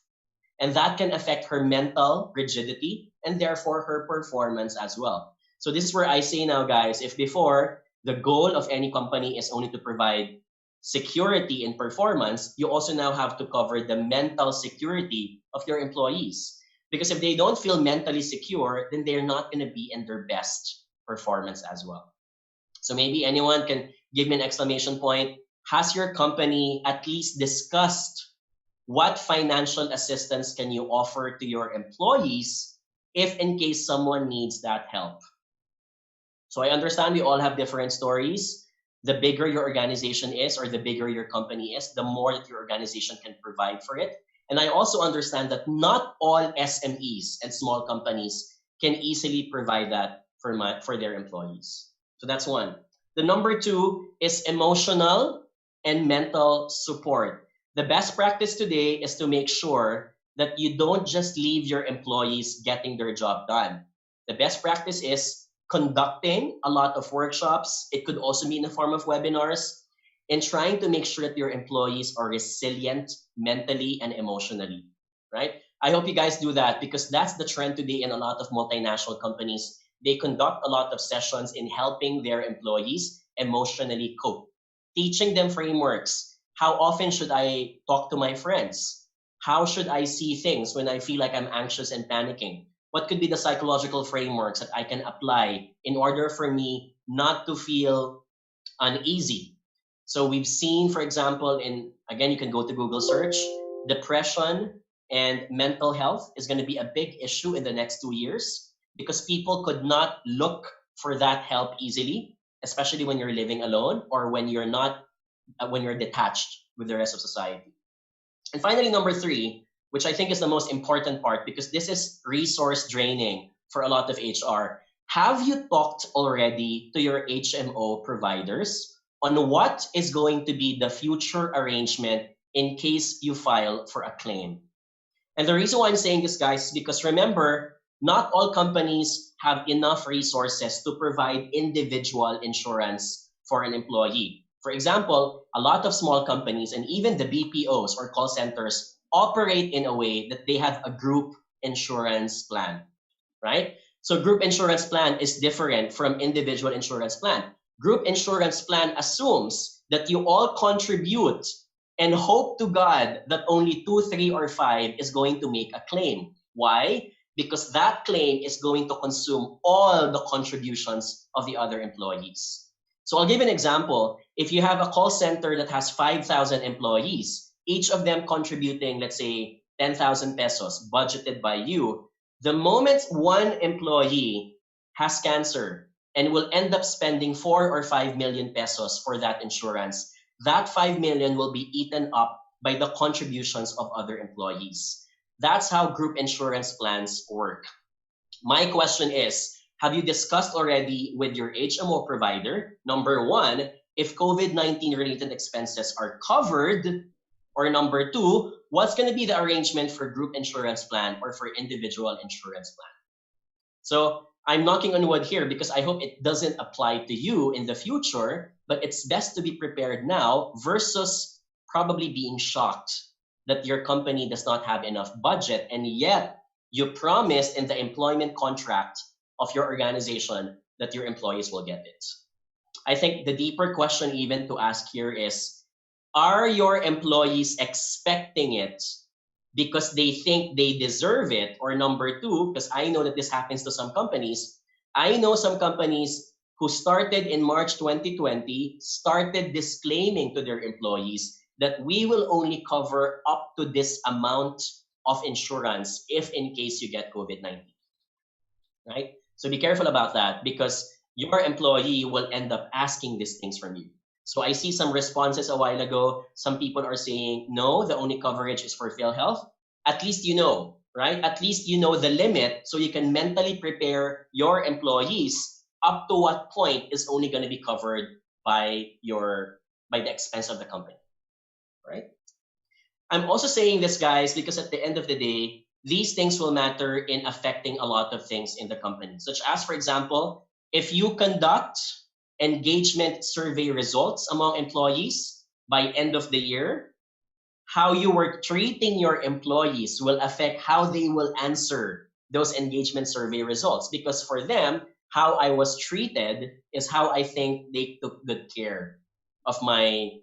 And that can affect her mental rigidity and therefore her performance as well. So this is where I say now, guys, if before the goal of any company is only to provide security in performance, you also now have to cover the mental security of your employees. Because if they don't feel mentally secure, then they're not going to be in their best performance as well. So maybe anyone can give me an exclamation point. Has your company at least discussed what financial assistance can you offer to your employees if in case someone needs that help? So I understand we all have different stories. The bigger your organization is or the bigger your company is, the more that your organization can provide for it. And I also understand that not all SMEs and small companies can easily provide that for their employees. So that's one. The number two is emotional and mental support. The best practice today is to make sure that you don't just leave your employees getting their job done. The best practice is conducting a lot of workshops. It could also be in the form of webinars, and trying to make sure that your employees are resilient mentally and emotionally, right? I hope you guys do that because that's the trend today in a lot of multinational companies. They conduct a lot of sessions in helping their employees emotionally cope, teaching them frameworks. How often should I talk to my friends? How should I see things when I feel like I'm anxious and panicking? What could be the psychological frameworks that I can apply in order for me not to feel uneasy? So we've seen, for example, again, you can go to Google search, depression and mental health is going to be a big issue in the next 2 years because people could not look for that help easily, especially when you're living alone or when you're detached with the rest of society. And finally, number three, which I think is the most important part because this is resource draining for a lot of HR. Have you talked already to your HMO providers on what is going to be the future arrangement in case you file for a claim? And the reason why I'm saying this, guys, is because remember, not all companies have enough resources to provide individual insurance for an employee. For example, a lot of small companies and even the BPOs or call centers operate in a way that they have a group insurance plan, right? So group insurance plan is different from individual insurance plan. Group insurance plan assumes that you all contribute and hope to God that only 2, 3, or 5 is going to make a claim. Why? Because that claim is going to consume all the contributions of the other employees. So I'll give an example. If you have a call center that has 5,000 employees, each of them contributing, let's say, 10,000 pesos budgeted by you, the moment one employee has cancer and will end up spending 4 or 5 million pesos for that insurance, that 5 million will be eaten up by the contributions of other employees. That's how group insurance plans work. My question is, have you discussed already with your HMO provider, number one, if COVID-19 related expenses are covered, or number two, what's going to be the arrangement for group insurance plan or for individual insurance plan? So I'm knocking on wood here because I hope it doesn't apply to you in the future, but it's best to be prepared now versus probably being shocked that your company does not have enough budget and yet you promised in the employment contract of your organization that your employees will get it. I think the deeper question even to ask here is, are your employees expecting it because they think they deserve it? Or number two, because I know that this happens to some companies, I know some companies who started in March 2020, started disclaiming to their employees that we will only cover up to this amount of insurance if in case you get COVID-19, right? So be careful about that because your employee will end up asking these things from you. So I see some responses a while ago. Some people are saying, no, the only coverage is for PhilHealth. At least you know, right? At least you know the limit so you can mentally prepare your employees up to what point is only going to be covered by the expense of the company, right? I'm also saying this, guys, because at the end of the day, these things will matter in affecting a lot of things in the company, such as, for example, if you conduct engagement survey results among employees by end of the year, how you were treating your employees will affect how they will answer those engagement survey results. Because for them, how I was treated is how I think they took good care of my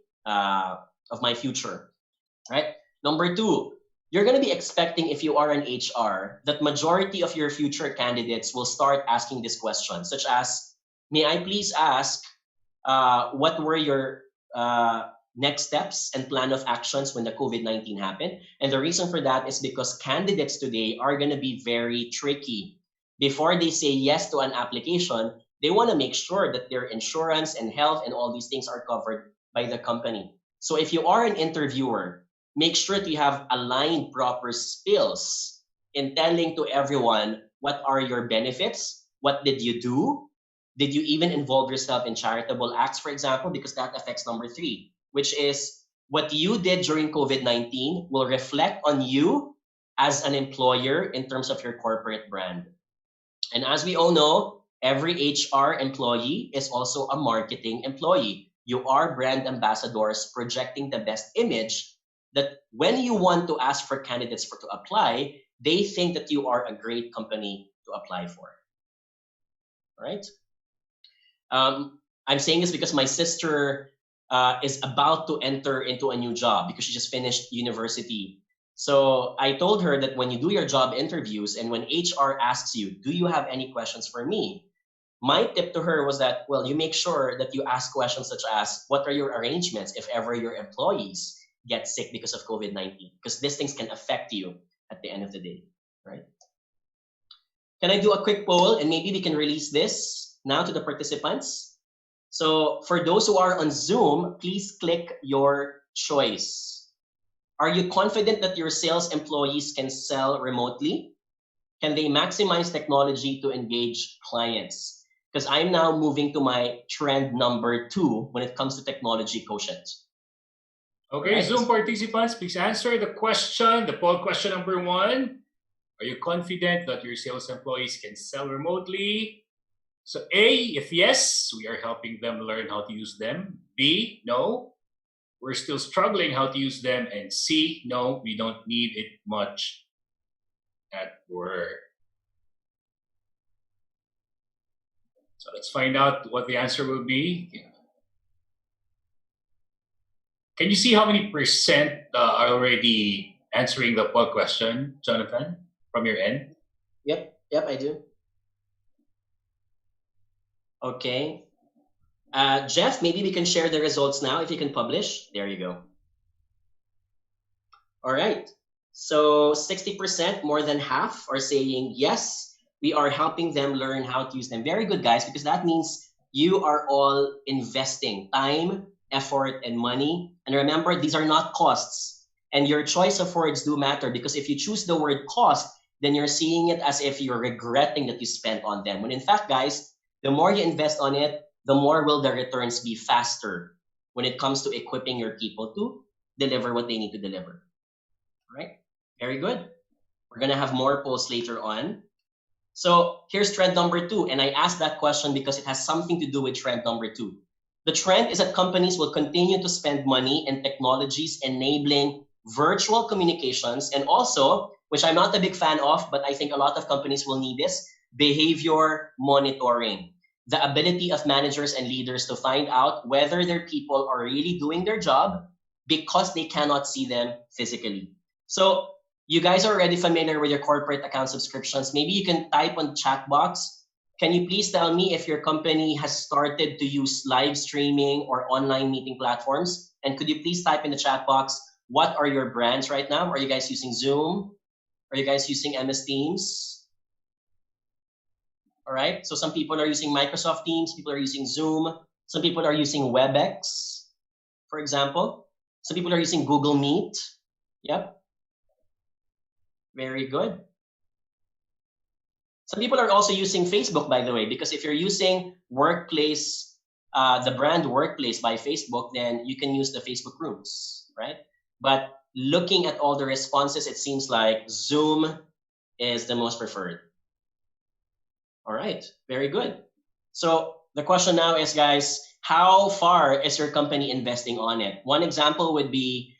future, right? Number two, you're going to be expecting, if you are an HR, that majority of your future candidates will start asking this question, such as, may I please ask, what were your next steps and plan of actions when the COVID-19 happened? And the reason for that is because candidates today are going to be very tricky. Before they say yes to an application, they want to make sure that their insurance and health and all these things are covered by the company. So if you are an interviewer, make sure that you have aligned proper skills in telling to everyone what are your benefits, what did you do, did you even involve yourself in charitable acts, for example, because that affects number three, which is what you did during COVID-19 will reflect on you as an employer in terms of your corporate brand. And as we all know, every HR employee is also a marketing employee. You are brand ambassadors projecting the best image that when you want to ask for candidates to apply, they think that you are a great company to apply for. All right? I'm saying this because my sister is about to enter into a new job because she just finished university. So I told her that when you do your job interviews and when HR asks you, do you have any questions for me? My tip to her was that, well, you make sure that you ask questions such as, what are your arrangements if ever your employees get sick because of COVID-19? Because these things can affect you at the end of the day, right? Can I do a quick poll and maybe we can release this now to the participants? So for those who are on Zoom, please click your choice. Are you confident that your sales employees can sell remotely? Can they maximize technology to engage clients? Because I'm now moving to my trend number 2 when it comes to technology quotient. Okay, right. Zoom participants, please answer the question, the poll question number 1. Are you confident that your sales employees can sell remotely? So A, if yes, we are helping them learn how to use them. B, no, we're still struggling how to use them. And C, no, we don't need it much at work. So let's find out what the answer will be. Can you see how many percent are already answering the poll question, Jonathan, from your end? Yep, I do. Okay. Jeff, maybe we can share the results now if you can publish. There you go. All right. So 60%, more than half, are saying yes, we are helping them learn how to use them. Very good, guys, because that means you are all investing time, effort, and money. And remember, these are not costs. And your choice of words do matter, because if you choose the word cost, then you're seeing it as if you're regretting that you spent on them. When in fact, guys, the more you invest on it, the more will the returns be faster when it comes to equipping your people to deliver what they need to deliver. All right, very good. We're going to have more polls later on. So here's trend number 2. And I asked that question because it has something to do with trend number 2. The trend is that companies will continue to spend money in technologies enabling virtual communications, and also, which I'm not a big fan of, but I think a lot of companies will need this, behavior monitoring. The ability of managers and leaders to find out whether their people are really doing their job because they cannot see them physically. So you guys are already familiar with your corporate account subscriptions. Maybe you can type on chat box. Can you please tell me if your company has started to use live streaming or online meeting platforms? And could you please type in the chat box, what are your brands right now? Are you guys using Zoom? Are you guys using MS Teams? All right, so some people are using Microsoft Teams, people are using Zoom, some people are using WebEx, for example. Some people are using Google Meet. Yep. Very good. Some people are also using Facebook, by the way, because if you're using Workplace, the brand Workplace by Facebook, then you can use the Facebook rooms, right? But looking at all the responses, it seems like Zoom is the most preferred. All right, very good. So the question now is, guys, how far is your company investing on it? One example would be,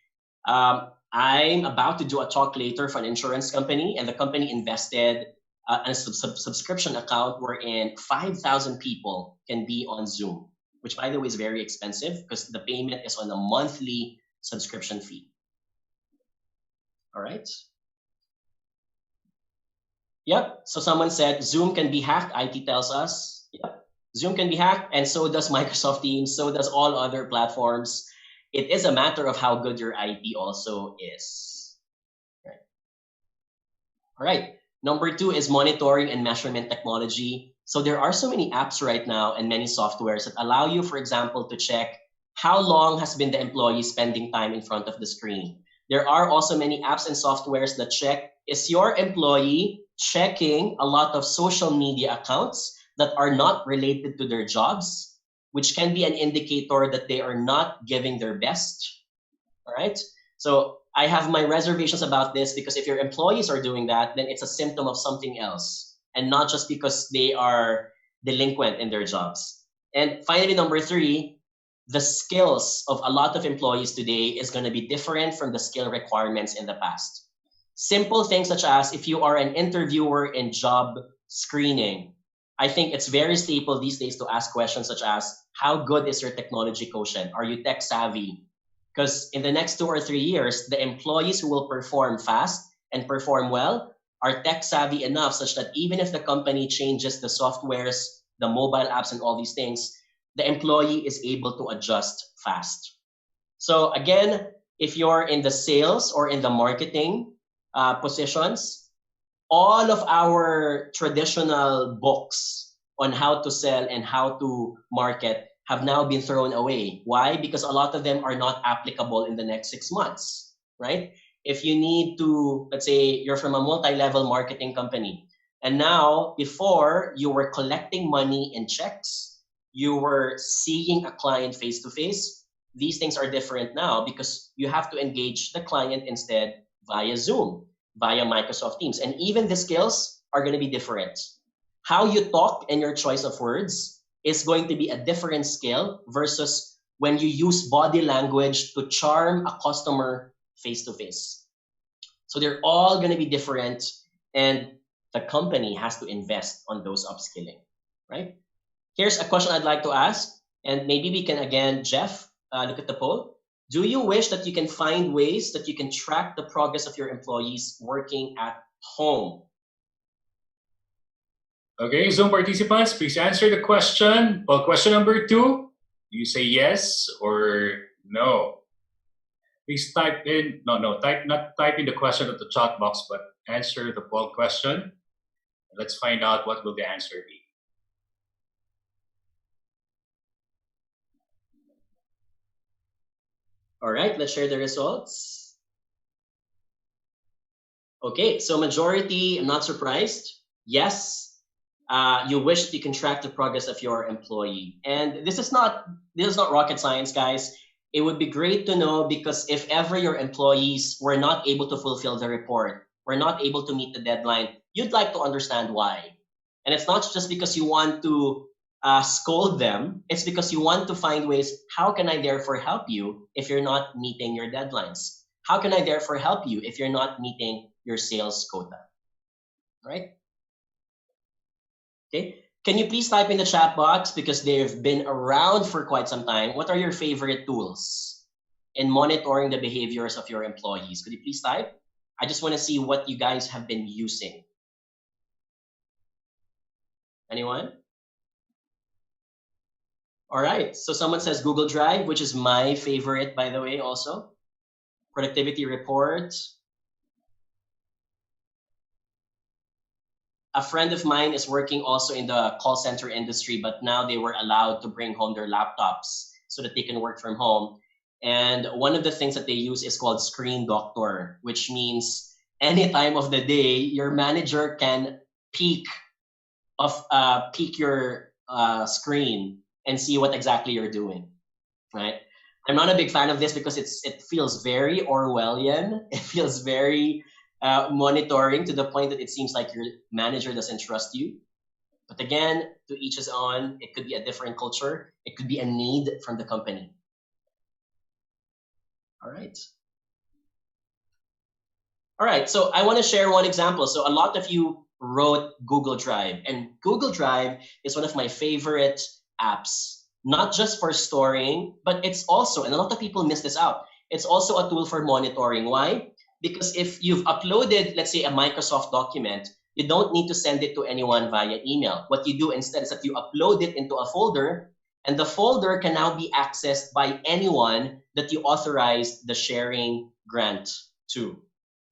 I'm about to do a talk later for an insurance company, and the company invested a subscription account wherein 5,000 people can be on Zoom, which, by the way, is very expensive because the payment is on a monthly subscription fee. All right. Yep. So someone said Zoom can be hacked. IT tells us. Yep. Zoom can be hacked, and so does Microsoft Teams. So does all other platforms. It is a matter of how good your IT also is. Right. All right. Number 2 is monitoring and measurement technology. So there are so many apps right now and many softwares that allow you, for example, to check how long has been the employee spending time in front of the screen. There are also many apps and softwares that check, is your employee checking a lot of social media accounts that are not related to their jobs, which can be an indicator that they are not giving their best. All right. So I have my reservations about this because if your employees are doing that, then it's a symptom of something else and not just because they are delinquent in their jobs. And finally, number 3, the skills of a lot of employees today is going to be different from the skill requirements in the past. Simple things such as if you are an interviewer in job screening, I think it's very staple these days to ask questions such as, how good is your technology quotient? Are you tech savvy? Because in the next 2 or 3 years, the employees who will perform fast and perform well are tech savvy enough such that even if the company changes the softwares, the mobile apps, and all these things, the employee is able to adjust fast. So again, if you're in the sales or in the marketing positions, all of our traditional books on how to sell and how to market have now been thrown away. Why? Because a lot of them are not applicable in the next 6 months, right? If you need to, let's say you're from a multi-level marketing company, and now before you were collecting money in checks, you were seeing a client face-to-face. These things are different now because you have to engage the client instead via Zoom, via Microsoft Teams. And even the skills are going to be different. How you talk and your choice of words is going to be a different skill versus when you use body language to charm a customer face-to-face. So they're all going to be different, and the company has to invest on those upskilling, right? Here's a question I'd like to ask, and maybe we can, again, Jeff, look at the poll. Do you wish that you can find ways that you can track the progress of your employees working at home? Okay, Zoom participants, please answer the question. Well, question number 2, do you say yes or no? Please type in, not type in the question at the chat box, but answer the poll question. Let's find out what will the answer be. All right, let's share the results. Okay, so majority, I'm not surprised. Yes, You wish you can track the progress of your employee. And this is not rocket science, guys. It would be great to know, because if ever your employees were not able to fulfill the report, were not able to meet the deadline, you'd like to understand why. And it's not just because you want to scold them. It's because you want to find ways, how can I therefore help you if you're not meeting your deadlines? How can I therefore help you if you're not meeting your sales quota? Right? Okay. Can you please type in the chat box, because they've been around for quite some time. What are your favorite tools in monitoring the behaviors of your employees? Could you please type? I just want to see what you guys have been using. Anyone? All right. So someone says Google Drive, which is my favorite, by the way, also. Productivity reports. A friend of mine is working also in the call center industry, but now they were allowed to bring home their laptops so that they can work from home. And one of the things that they use is called Screen Doctor, which means any time of the day, your manager can peek your screen and see what exactly you're doing, right? I'm not a big fan of this because it feels very Orwellian. It feels very monitoring, to the point that it seems like your manager doesn't trust you. But again, to each his own. It could be a different culture. It could be a need from the company. All right. All right, so I want to share one example. So a lot of you wrote Google Drive, and Google Drive is one of my favorite apps, not just for storing, but it's also, and a lot of people miss this out, it's also a tool for monitoring. Why? Because if you've uploaded, let's say, a Microsoft document, you don't need to send it to anyone via email. What you do instead is that you upload it into a folder, and the folder can now be accessed by anyone that you authorized the sharing grant to,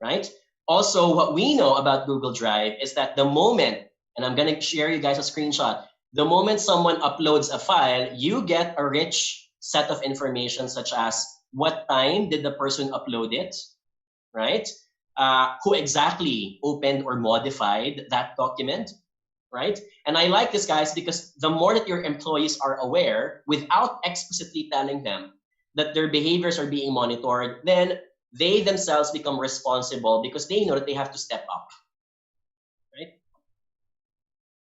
right? Also, what we know about Google Drive is that the moment, and I'm going to share you guys a screenshot, the moment someone uploads a file, you get a rich set of information, such as what time did the person upload it, right? Who exactly opened or modified that document, right? And I like this, guys, because the more that your employees are aware, without explicitly telling them that their behaviors are being monitored, then they themselves become responsible because they know that they have to step up, right?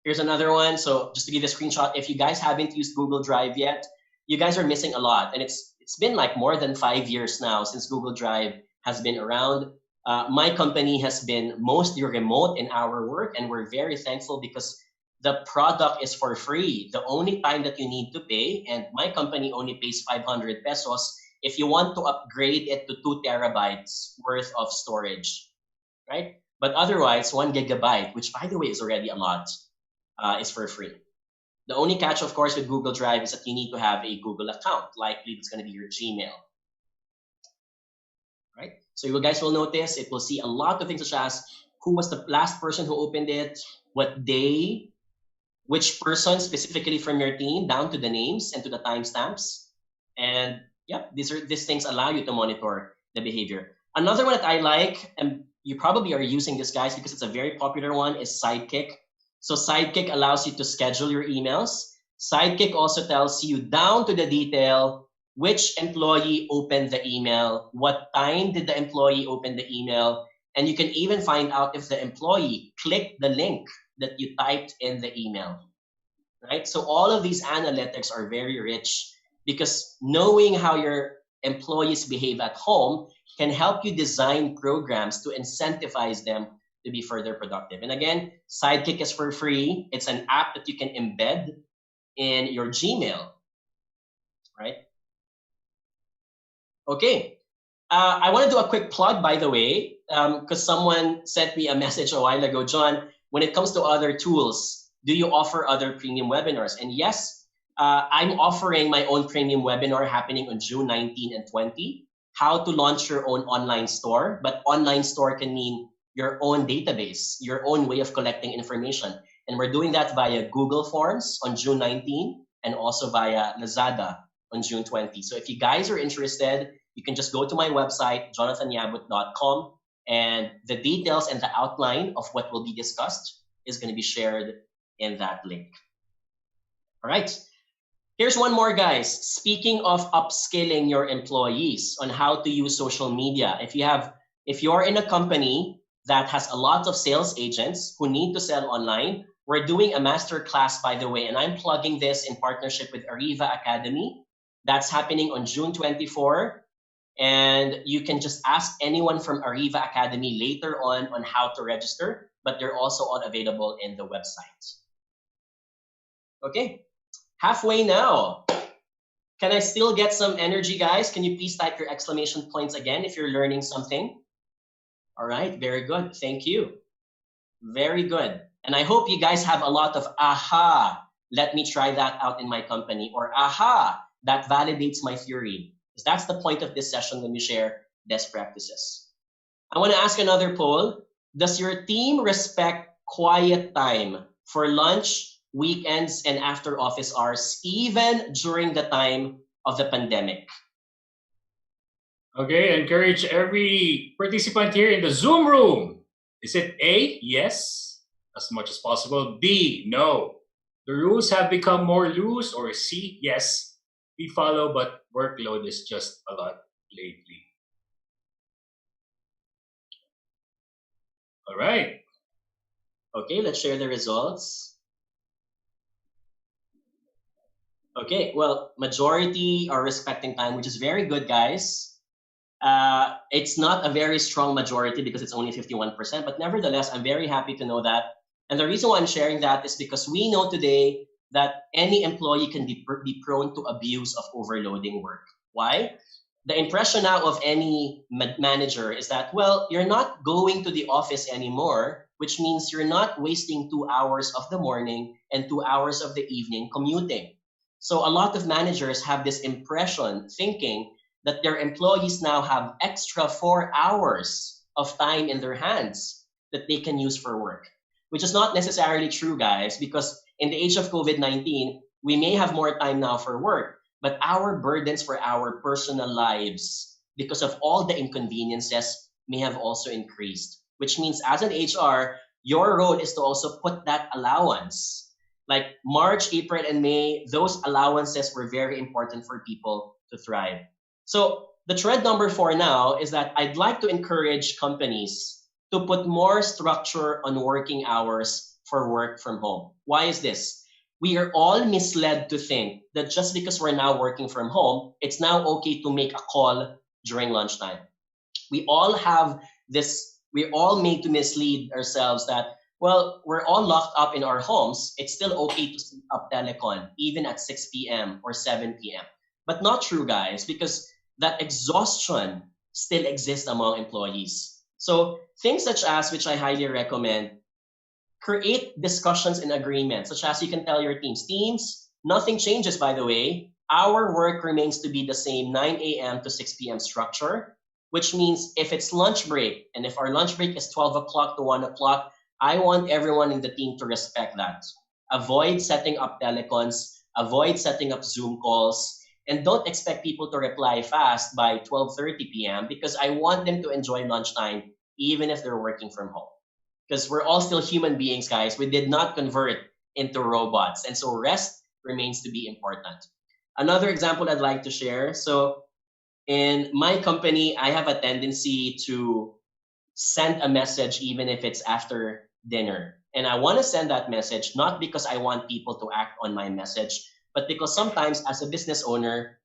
Here's another one. So just to give you a screenshot, if you guys haven't used Google Drive yet, you guys are missing a lot. And it's been like more than 5 years now since Google Drive has been around. My company has been mostly remote in our work, and we're very thankful because the product is for free. The only time that you need to pay, and my company only pays 500 pesos if you want to upgrade it to 2 terabytes worth of storage, right? But otherwise, 1 gigabyte, which by the way is already a lot, is for free. The only catch, of course, with Google Drive is that you need to have a Google account. Likely it's going to be your Gmail, right? So you guys will notice, it will see a lot of things such as who was the last person who opened it, what day, which person specifically from your team, down to the names and to the timestamps. And yeah, these things allow you to monitor the behavior. Another one that I like, and you probably are using this, guys, because it's a very popular one, is Sidekick. So Sidekick allows you to schedule your emails. Sidekick also tells you down to the detail which employee opened the email, what time did the employee open the email, and you can even find out if the employee clicked the link that you typed in the email, right? So all of these analytics are very rich because knowing how your employees behave at home can help you design programs to incentivize them to be further productive. And again, Sidekick is for free. It's an app that you can embed in your Gmail, right? Okay. I want to do a quick plug, by the way, because someone sent me a message a while ago. John, when it comes to other tools, do you offer other premium webinars? And yes, I'm offering my own premium webinar happening on June 19 and 20, how to launch your own online store. But online store can mean your own database, your own way of collecting information. And we're doing that via Google Forms on June 19 and also via Lazada on June 20. So if you guys are interested, you can just go to my website, jonathanyabut.com, and the details and the outline of what will be discussed is going to be shared in that link. All right. Here's one more, guys. Speaking of upskilling your employees on how to use social media, if you're in a company that has a lot of sales agents who need to sell online, we're doing a master class, by the way, and I'm plugging this in partnership with Ariva Academy. That's happening on June 24. And you can just ask anyone from Ariva Academy later on how to register, but they're also all available in the website. Okay, halfway now. Can I still get some energy, guys? Can you please type your exclamation points again if you're learning something? All right, very good. Thank you. Very good. And I hope you guys have a lot of aha, let me try that out in my company, or aha, that validates my theory. Because that's the point of this session when we share best practices. I want to ask another poll. Does your team respect quiet time for lunch, weekends, and after office hours, even during the time of the pandemic? Okay, encourage every participant here in the Zoom room. Is it A, yes, as much as possible? B, no, the rules have become more loose? Or C, yes, we follow, but workload is just a lot lately? All right. Okay, let's share the results. Okay, well, majority are respecting time, which is very good, guys. It's not a very strong majority because it's only 51%, but nevertheless, I'm very happy to know that. And the reason why I'm sharing that is because we know today that any employee can be prone to abuse of overloading work. Why? The impression now of any manager is that, well, you're not going to the office anymore, which means you're not wasting 2 hours of the morning and 2 hours of the evening commuting. So a lot of managers have this impression, thinking that their employees now have extra 4 hours of time in their hands that they can use for work, which is not necessarily true, guys, because in the age of COVID-19, we may have more time now for work, but our burdens for our personal lives, because of all the inconveniences, may have also increased, which means as an HR, your role is to also put that allowance. Like March, April, and May, those allowances were very important for people to thrive. So the trend number 4 now is that I'd like to encourage companies to put more structure on working hours for work from home. Why is this? We are all misled to think that just because we're now working from home, it's now okay to make a call during lunchtime. We all have this, we're all made to mislead ourselves that, well, we're all locked up in our homes. It's still okay to set up telecon, even at 6 p.m. or 7 p.m. But not true, guys, because that exhaustion still exists among employees. So things such as, which I highly recommend, create discussions and agreements, such as you can tell your teams, nothing changes, by the way. Our work remains to be the same 9 a.m. to 6 p.m. structure, which means if it's lunch break, and if our lunch break is 12 o'clock to 1 o'clock, I want everyone in the team to respect that. Avoid setting up telecons, avoid setting up Zoom calls, and don't expect people to reply fast by 12:30 p.m. because I want them to enjoy lunchtime even if they're working from home. Because we're all still human beings, guys. We did not convert into robots. And so rest remains to be important. Another example I'd like to share. So in my company, I have a tendency to send a message even if it's after dinner. And I want to send that message not because I want people to act on my message, but because sometimes as a business owner,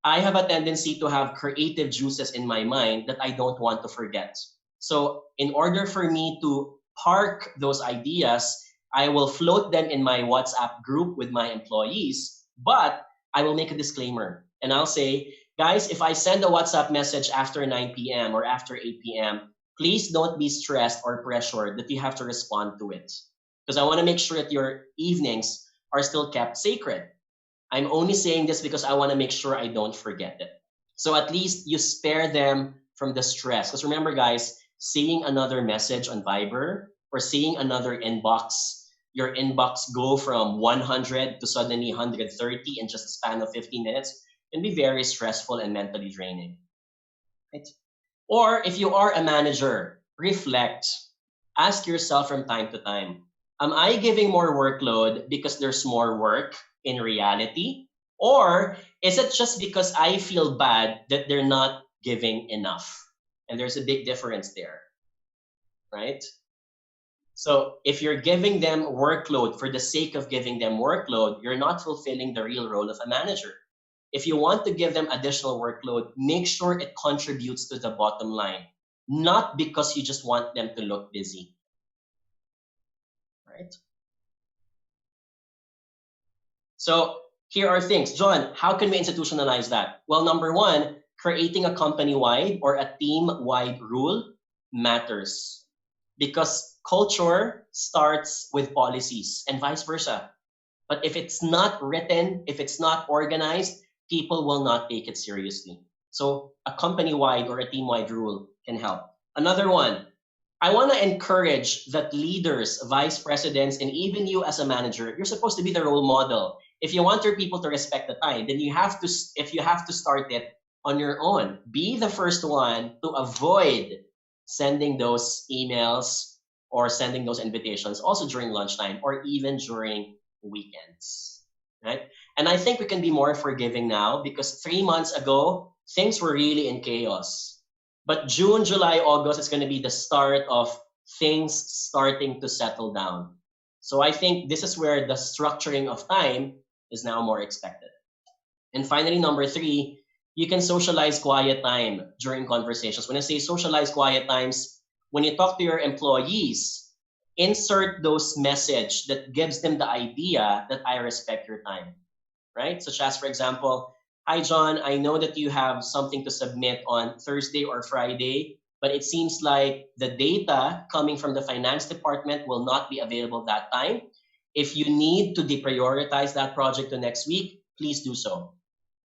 I have a tendency to have creative juices in my mind that I don't want to forget. So in order for me to park those ideas, I will float them in my WhatsApp group with my employees, but I will make a disclaimer and I'll say, guys, if I send a WhatsApp message after 9 p.m. or after 8 p.m., please don't be stressed or pressured that you have to respond to it. Because I want to make sure that your evenings are still kept sacred. I'm only saying this because I want to make sure I don't forget it. So at least you spare them from the stress. Because remember, guys, seeing another message on Viber or seeing another inbox, your inbox go from 100 to suddenly 130 in just a span of 15 minutes can be very stressful and mentally draining. Right? Or if you are a manager, reflect. Ask yourself from time to time, Am I giving more workload because there's more work in reality? Or is it just because I feel bad that they're not giving enough? And there's a big difference there, right? So if you're giving them workload for the sake of giving them workload, you're not fulfilling the real role of a manager. If you want to give them additional workload, make sure it contributes to the bottom line, not because you just want them to look busy. Right? So here are things. John, how can we institutionalize that? Well, number one, creating a company-wide or a team-wide rule matters, because culture starts with policies and vice versa. But if it's not written, if it's not organized, people will not take it seriously. So a company-wide or a team-wide rule can help. Another one, I want to encourage that leaders, vice presidents, and even you as a manager, you're supposed to be the role model. If you want your people to respect the time, then you have to, if you have to start it on your own, be the first one to avoid sending those emails or sending those invitations also during lunchtime or even during weekends, right? And I think we can be more forgiving now, because 3 months ago, things were really in chaos. But June, July, August is going to be the start of things starting to settle down. So I think this is where the structuring of time is now more expected. And finally, number 3, you can socialize quiet time during conversations. When I say socialize quiet times, when you talk to your employees, insert those message that gives them the idea that I respect your time, right? Such as, for example, hi, John, I know that you have something to submit on Thursday or Friday, but it seems like the data coming from the finance department will not be available that time. If you need to deprioritize that project to next week, please do so,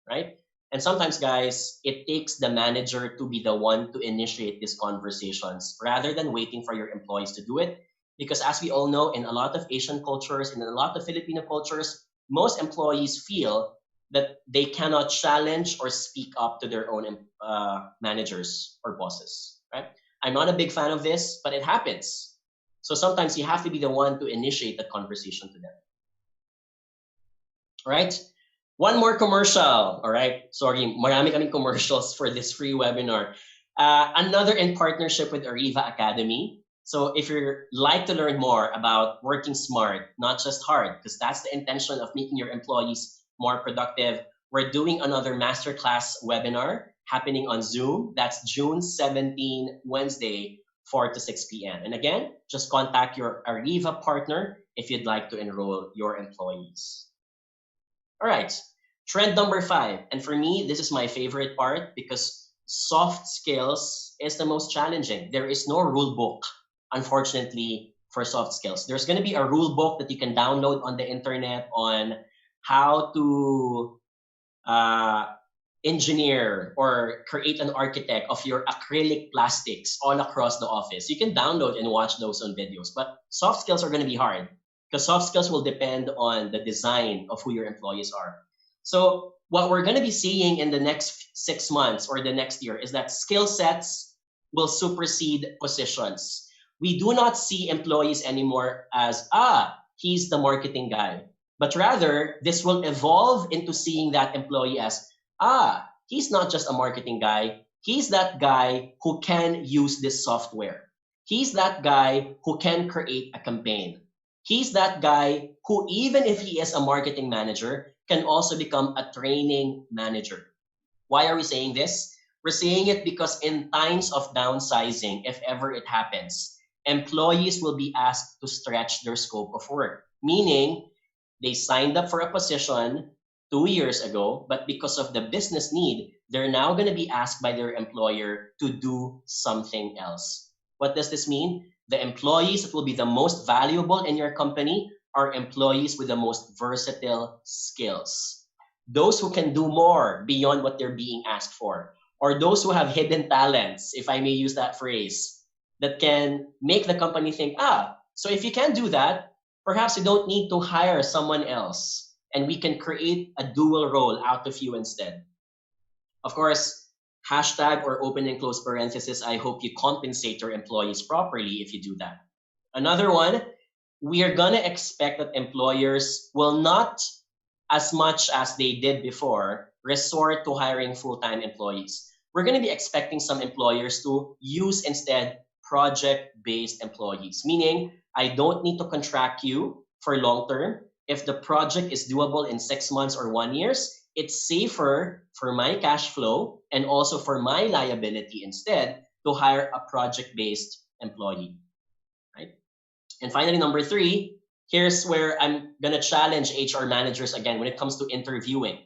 right? And sometimes, guys, it takes the manager to be the one to initiate these conversations rather than waiting for your employees to do it. Because as we all know, in a lot of Asian cultures, in a lot of Filipino cultures, most employees feel that they cannot challenge or speak up to their own managers or bosses, right? I'm not a big fan of this, but it happens. So sometimes you have to be the one to initiate the conversation to them. All right? One more commercial, all right? Sorry, marami kaming commercials for this free webinar. Another in partnership with Ariva Academy. So if you'd like to learn more about working smart, not just hard, because that's the intention of making your employees more productive, we're doing another masterclass webinar happening on Zoom. That's June 17, Wednesday, 4 to 6 p.m. And again, just contact your Ariva partner if you'd like to enroll your employees. All right, trend number 5. And for me, this is my favorite part because soft skills is the most challenging. There is no rule book, unfortunately, for soft skills. There's going to be a rule book that you can download on the internet on how to engineer or create an architect of your acrylic plastics all across the office. You can download and watch those on videos, but soft skills are going to be hard because soft skills will depend on the design of who your employees are. So what we're going to be seeing in the next 6 months or the next year is that skill sets will supersede positions. We do not see employees anymore as, he's the marketing guy. But rather, this will evolve into seeing that employee as, he's not just a marketing guy. He's that guy who can use this software. He's that guy who can create a campaign. He's that guy who, even if he is a marketing manager, can also become a training manager. Why are we saying this? We're saying it because in times of downsizing, if ever it happens, employees will be asked to stretch their scope of work, meaning they signed up for a position 2 years ago, but because of the business need, they're now going to be asked by their employer to do something else. What does this mean? The employees that will be the most valuable in your company are employees with the most versatile skills. Those who can do more beyond what they're being asked for, or those who have hidden talents, if I may use that phrase, that can make the company think, so if you can do that, perhaps you don't need to hire someone else and we can create a dual role out of you instead. Of course, hashtag or open and close parenthesis, I hope you compensate your employees properly if you do that. Another one, we are going to expect that employers will not, as much as they did before, resort to hiring full-time employees. We're going to be expecting some employers to use instead project-based employees, meaning I don't need to contract you for long-term. If the project is doable in 6 months or 1 year, it's safer for my cash flow and also for my liability instead to hire a project-based employee, right? And finally, number 3, here's where I'm going to challenge HR managers again when it comes to interviewing.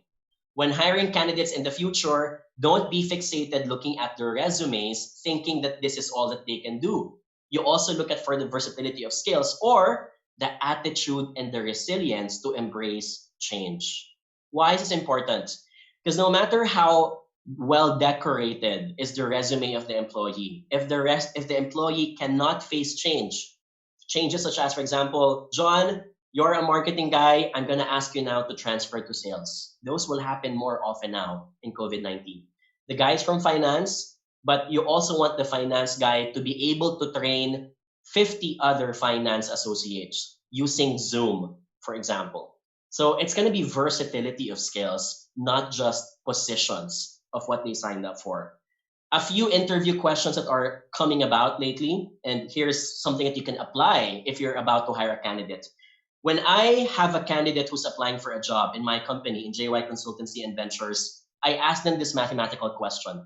When hiring candidates in the future, don't be fixated looking at their resumes, thinking that this is all that they can do. You also look at for the versatility of skills or the attitude and the resilience to embrace change. Why is this important? Because no matter how well decorated is the resume of the employee, if the employee cannot face changes such as, for example, John, you're a marketing guy, I'm going to ask you now to transfer to sales. Those will happen more often now in COVID-19. The guys from finance, but you also want the finance guy to be able to train 50 other finance associates using Zoom, for example. So it's going to be versatility of skills, not just positions of what they signed up for. A few interview questions that are coming about lately, and here's something that you can apply if you're about to hire a candidate. When I have a candidate who's applying for a job in my company, in JY Consultancy and Ventures, I ask them this mathematical question.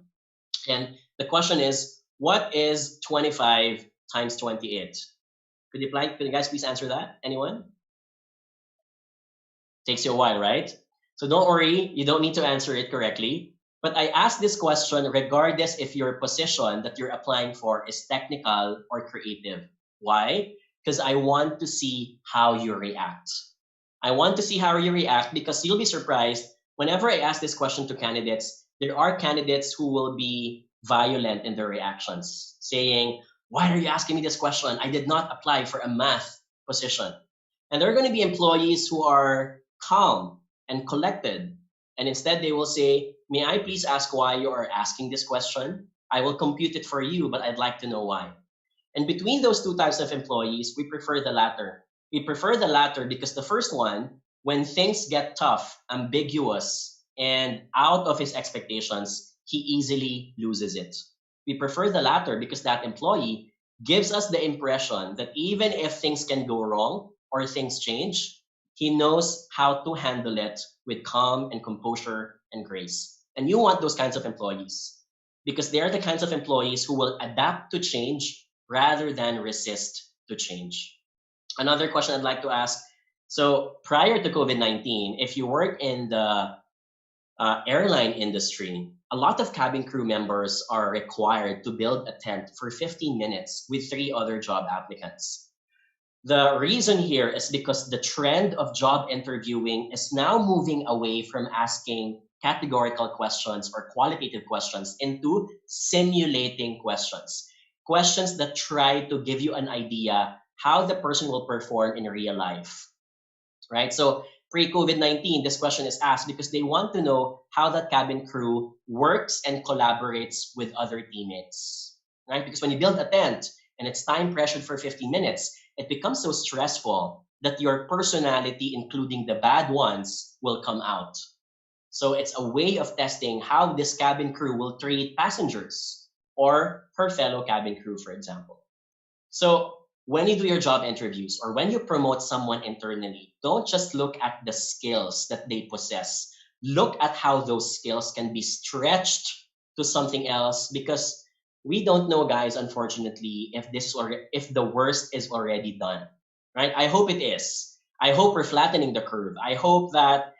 And the question is, what is 25 times 28? Could you guys please answer that? Anyone? Takes you a while, right? So don't worry, you don't need to answer it correctly. But I ask this question regardless if your position that you're applying for is technical or creative. Why? Because I want to see how you react. I want to see how you react because you'll be surprised whenever I ask this question to candidates, there are candidates who will be violent in their reactions, saying, why are you asking me this question? I did not apply for a math position. And there are going to be employees who are calm and collected. And instead they will say, may I please ask why you are asking this question? I will compute it for you, but I'd like to know why. And between those two types of employees, we prefer the latter. We prefer the latter because the first one, when things get tough, ambiguous, and out of his expectations, he easily loses it. We prefer the latter because that employee gives us the impression that even if things can go wrong or things change, he knows how to handle it with calm and composure and grace. And you want those kinds of employees because they are the kinds of employees who will adapt to change rather than resist to change. Another question I'd like to ask, so prior to COVID-19, if you work in the airline industry, a lot of cabin crew members are required to build a tent for 15 minutes with 3 other job applicants. The reason here is because the trend of job interviewing is now moving away from asking categorical questions or qualitative questions into simulating questions. Questions that try to give you an idea how the person will perform in real life, right? So pre-COVID-19, this question is asked because they want to know how that cabin crew works and collaborates with other teammates, right? Because when you build a tent and it's time pressured for 15 minutes, it becomes so stressful that your personality, including the bad ones, will come out. So it's a way of testing how this cabin crew will treat passengers or her fellow cabin crew, for example. So when you do your job interviews or when you promote someone internally, don't just look at the skills that they possess. Look at how those skills can be stretched to something else because we don't know, guys, unfortunately, if the worst is already done, right? I hope it is. I hope we're flattening the curve. I hope that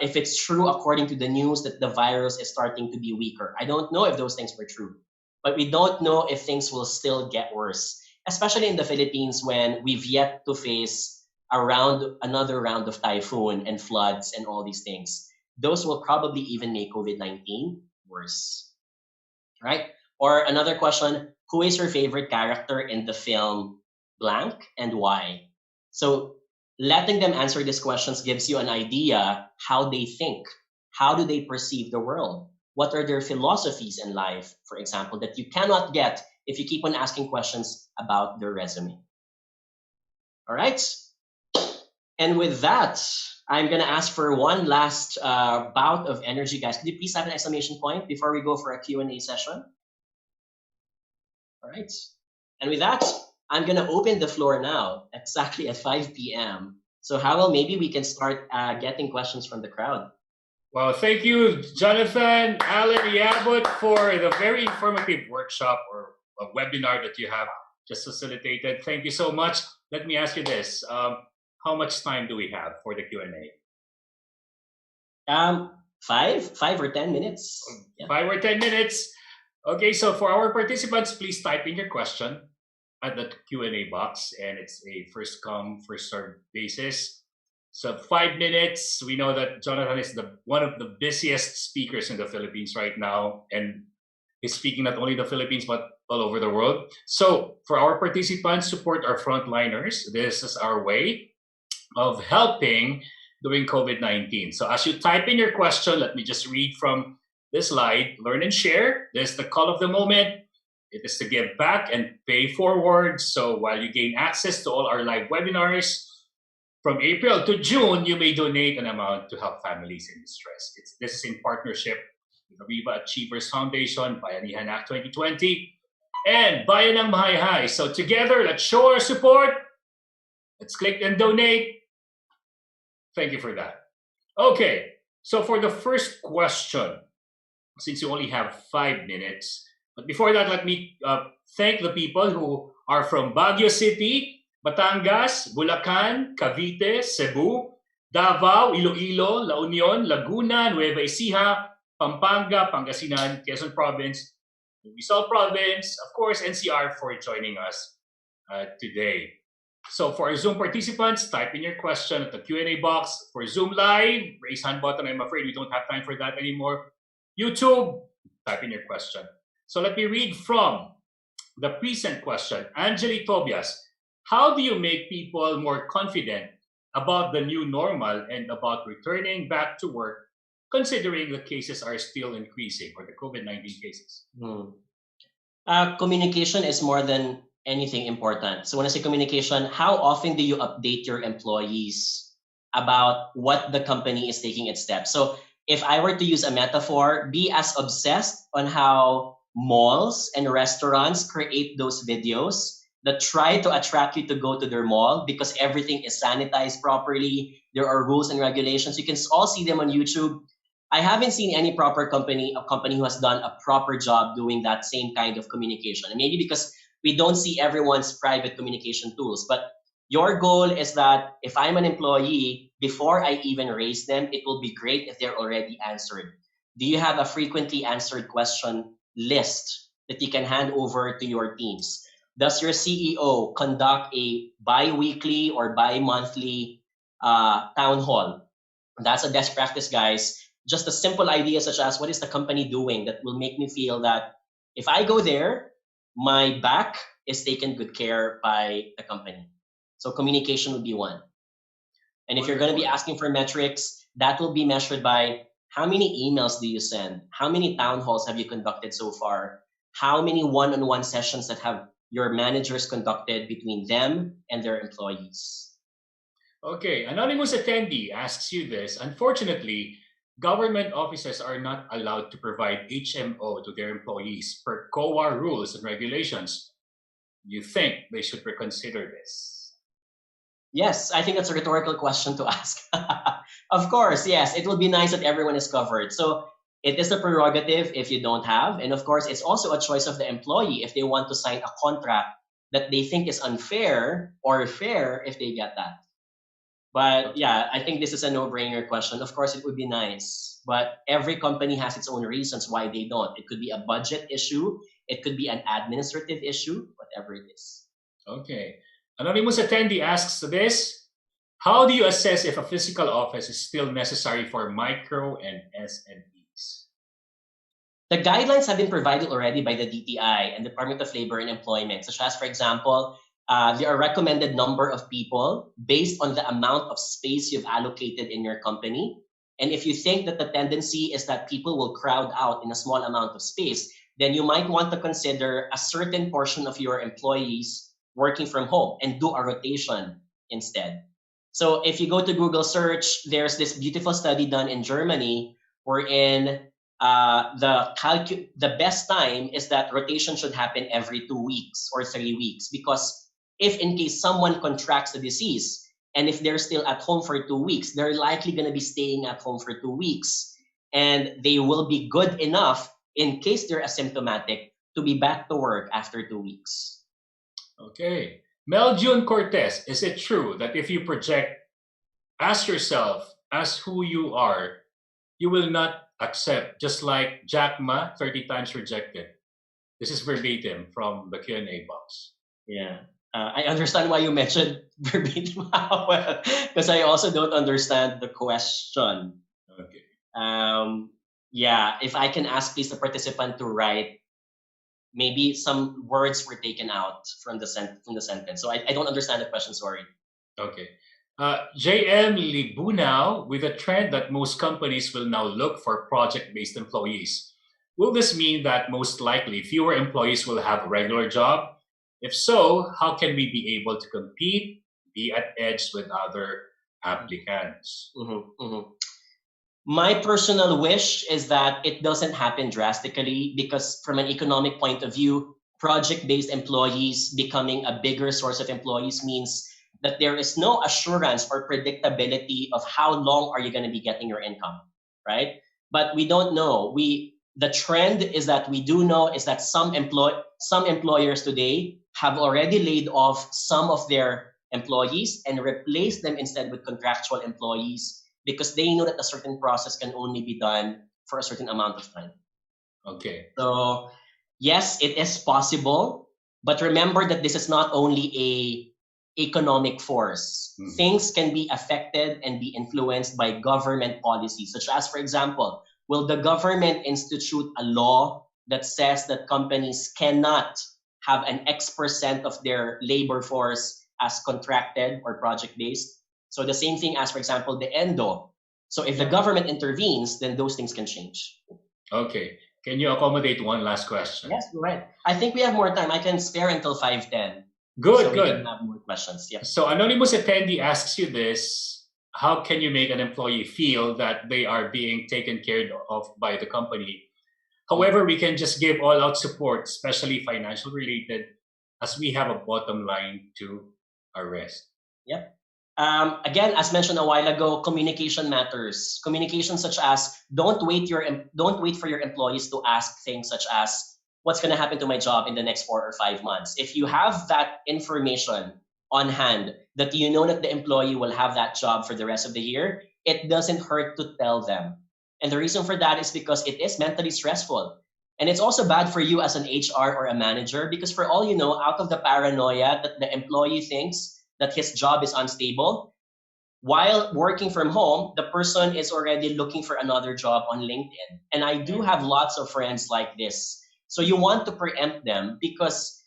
if it's true, according to the news, that the virus is starting to be weaker. I don't know if those things were true, but we don't know if things will still get worse, especially in the Philippines when we've yet to face another round of typhoon and floods and all these things. Those will probably even make COVID-19 worse, right? Or another question, who is your favorite character in the film blank and why? So letting them answer these questions gives you an idea how they think. How do they perceive the world? What are their philosophies in life, for example, that you cannot get if you keep on asking questions about their resume? All right. And with that, I'm gonna ask for one last bout of energy, guys. Could you please have an exclamation point before we go for a Q&A session? All right. And with that, I'm gonna open the floor now, exactly at 5 p.m. So Howell, maybe we can start getting questions from the crowd. Well, thank you, Jonathan, Alan, Yabut, for the very informative workshop or a webinar that you have just facilitated. Thank you so much. Let me ask you this. How much time do we have for the Q&A? 5 or 10 minutes. Yeah. 5 or 10 minutes. Okay, so for our participants, please type in your question at the Q&A box, and it's a first come, first served basis. So 5 minutes. We know that Jonathan is one of the busiest speakers in the Philippines right now, and he's speaking not only in the Philippines but all over the world. So for our participants, support our frontliners. This is our way of helping during COVID-19. So as you type in your question, let me just read from this slide. Learn and share. This is the call of the moment. It is to give back and pay forward. So while you gain access to all our live webinars, from April to June, you may donate an amount to help families in distress. This is in partnership with Ariva Achievers Foundation, Bayanihan Act 2020, and Bayan ng Mahay-Hay. So together, let's show our support. Let's click and donate. Thank you for that. Okay, so for the first question, since you only have 5 minutes, but before that, let me thank the people who are from Baguio City, Batangas, Bulacan, Cavite, Cebu, Davao, Iloilo, La Union, Laguna, Nueva Ecija, Pampanga, Pangasinan, Quezon Province, Rizal Province, of course, NCR for joining us today. So for our Zoom participants, type in your question at the Q&A box. For Zoom Live, raise hand button. I'm afraid we don't have time for that anymore. YouTube, type in your question. So let me read from the present question. Angeli Tobias, how do you make people more confident about the new normal and about returning back to work, considering the cases are still increasing, or the COVID-19 cases? Communication is more than anything important. So when I say communication, how often do you update your employees about what the company is taking its steps? So if I were to use a metaphor, be as obsessed on how malls and restaurants create those videos that try to attract you to go to their mall because everything is sanitized properly. There are rules and regulations. You can all see them on YouTube. I haven't seen any a company who has done a proper job doing that same kind of communication. And maybe because we don't see everyone's private communication tools. But your goal is that if I'm an employee, before I even raise them, it will be great if they're already answered. Do you have a frequently answered question list that you can hand over to your teams? Does your CEO conduct a bi-weekly or bi-monthly town hall? That's a best practice, guys. Just a simple idea such as, what is the company doing that will make me feel that if I go there, my back is taken good care by the company. So communication would be one. And if you're going to be asking for metrics, that will be measured by how many emails do you send? How many town halls have you conducted so far? How many one-on-one sessions that have your managers conducted between them and their employees? Okay, anonymous attendee asks you this. Unfortunately, government officers are not allowed to provide HMO to their employees per COA rules and regulations. You think they should reconsider this? Yes, I think that's a rhetorical question to ask. Of course, yes, it would be nice that everyone is covered. So it is a prerogative if you don't have. And of course, it's also a choice of the employee if they want to sign a contract that they think is unfair or fair if they get that. But yeah, I think this is a no-brainer question. Of course, it would be nice, but every company has its own reasons why they don't. It could be a budget issue. It could be an administrative issue, whatever it is. Okay. Anonymous attendee asks this. How do you assess if a physical office is still necessary for micro and SMEs? The guidelines have been provided already by the DTI and Department of Labor and Employment, such as, for example, there are recommended number of people based on the amount of space you've allocated in your company. And if you think that the tendency is that people will crowd out in a small amount of space, then you might want to consider a certain portion of your employees working from home and do a rotation. instead. So if you go to Google search, there's this beautiful study done in Germany wherein the best time is that rotation should happen every 2 weeks or 3 weeks, because if in case someone contracts the disease and if they're still at home for 2 weeks, they're likely going to be staying at home for 2 weeks, and they will be good enough in case they're asymptomatic to be back to work after 2 weeks. Okay. Mel June Cortez, is it true that if you project as yourself, as who you are, you will not accept, just like Jack Ma, 30 times rejected? This is verbatim from the Q&A box. Yeah. I understand why you mentioned verbatim, because I also don't understand the question. Okay. Yeah, if I can ask, please, the participant to write. Maybe some words were taken out from the sentence, so I don't understand the question. Sorry. Okay. JM Libunao, with a trend that most companies will now look for project-based employees, will this mean that most likely fewer employees will have a regular job? If so, how can we be able to compete, be at edge with other applicants? My personal wish is that it doesn't happen drastically, because from an economic point of view, project-based employees becoming a bigger source of employees means that there is no assurance or predictability of how long are you going to be getting your income, right? But we don't know. The trend is that we do know is that some employers today have already laid off some of their employees and replaced them instead with contractual employees, because they know that a certain process can only be done for a certain amount of time. Okay. So yes, it is possible, but remember that this is not only a economic force. Things can be affected and be influenced by government policies, such as, for example, will the government institute a law that says that companies cannot have an X% of their labor force as contracted or project-based? So the same thing as, for example, the ENDO. So if the government intervenes, then those things can change. Okay. Can you accommodate one last question? Yes, go ahead. I think we have more time. I can spare until 5:10. Good, so good. We can have more questions. Yep. So anonymous attendee asks you this: how can you make an employee feel that they are being taken care of by the company? However, we can just give all-out support, especially financial related, as we have a bottom line to arrest. Yep. Again, as mentioned a while ago, communication matters. Communication such as don't wait for your employees to ask things such as what's going to happen to my job in the next 4 or 5 months. If you have that information on hand, that you know that the employee will have that job for the rest of the year, it doesn't hurt to tell them. And the reason for that is because it is mentally stressful. And it's also bad for you as an HR or a manager, because for all you know, out of the paranoia that the employee thinks that his job is unstable, while working from home, the person is already looking for another job on LinkedIn. And I do have lots of friends like this. So you want to preempt them, because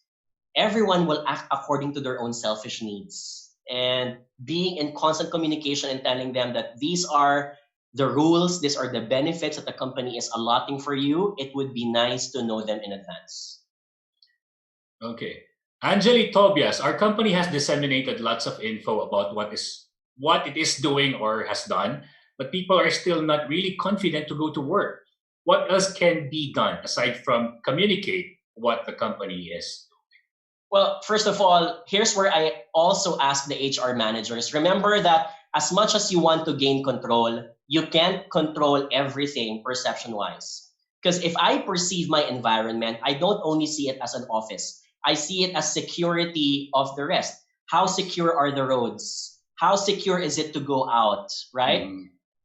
everyone will act according to their own selfish needs. And being in constant communication and telling them that these are the rules, these are the benefits that the company is allotting for you, it would be nice to know them in advance. Okay. Angeli Tobias, our company has disseminated lots of info about what it is doing or has done, but people are still not really confident to go to work. What else can be done aside from communicate what the company is doing? Well, first of all, here's where I also ask the HR managers. Remember that as much as you want to gain control, you can't control everything perception-wise. Because if I perceive my environment, I don't only see it as an office. I see it as security of the rest. How secure are the roads? How secure is it to go out, right?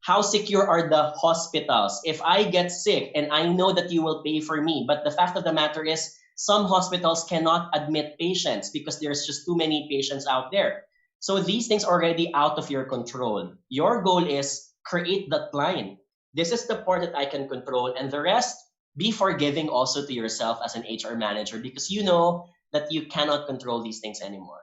How secure are the hospitals? If I get sick and I know that you will pay for me, but the fact of the matter is some hospitals cannot admit patients because there's just too many patients out there. So these things are already out of your control. Your goal is create that line. This is the part that I can control, and the rest, be forgiving also to yourself as an HR manager, because you know that you cannot control these things anymore,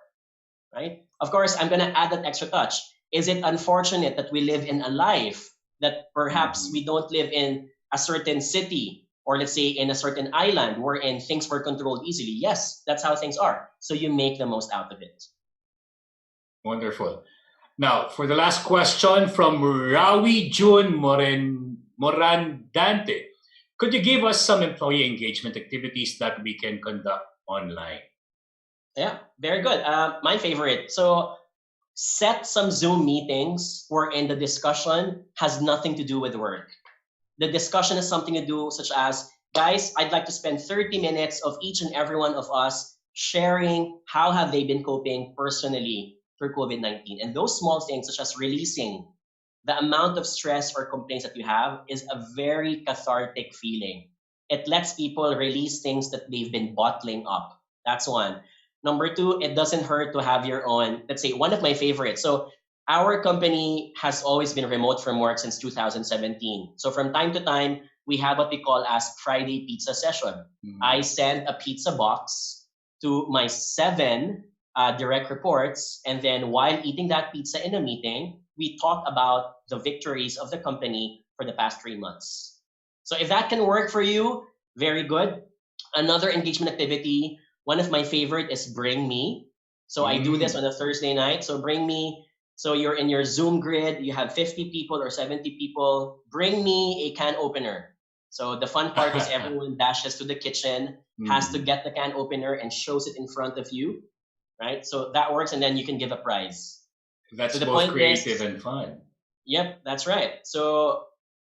right? Of course, I'm going to add that extra touch. Is it unfortunate that we live in a life that perhaps we don't live in a certain city, or let's say in a certain island wherein things were controlled easily? Yes, that's how things are. So you make the most out of it. Wonderful. Now, for the last question from Rawi June Morandante. Could you give us some employee engagement activities that we can conduct online? Yeah, very good. My favorite. So set some Zoom meetings wherein the discussion has nothing to do with work. The discussion has something to do, such as, guys, I'd like to spend 30 minutes of each and every one of us sharing how have they been coping personally through COVID-19. And those small things, such as releasing the amount of stress or complaints that you have, is a very cathartic feeling. It lets people release things that they've been bottling up. That's one. Number two, it doesn't hurt to have your own, let's say, one of my favorites. So our company has always been remote from work since 2017. So from time to time, we have what we call as Friday pizza session. I send a pizza box to my 7 direct reports. And then while eating that pizza in a meeting, we talk about the victories of the company for the past 3 months. So if that can work for you, very good. Another engagement activity, one of my favorite is Bring Me. So I do this on a Thursday night. So Bring Me. So you're in your Zoom grid, you have 50 people or 70 people. Bring me a can opener. So the fun part is everyone dashes to the kitchen, has to get the can opener and shows it in front of you, right? So that works, and then you can give a prize. That's so the both point creative is, and fun. Yep, that's right. So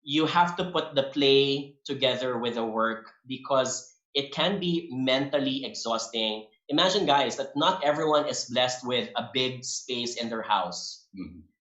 you have to put the play together with the work because it can be mentally exhausting. Imagine, guys, that not everyone is blessed with a big space in their house.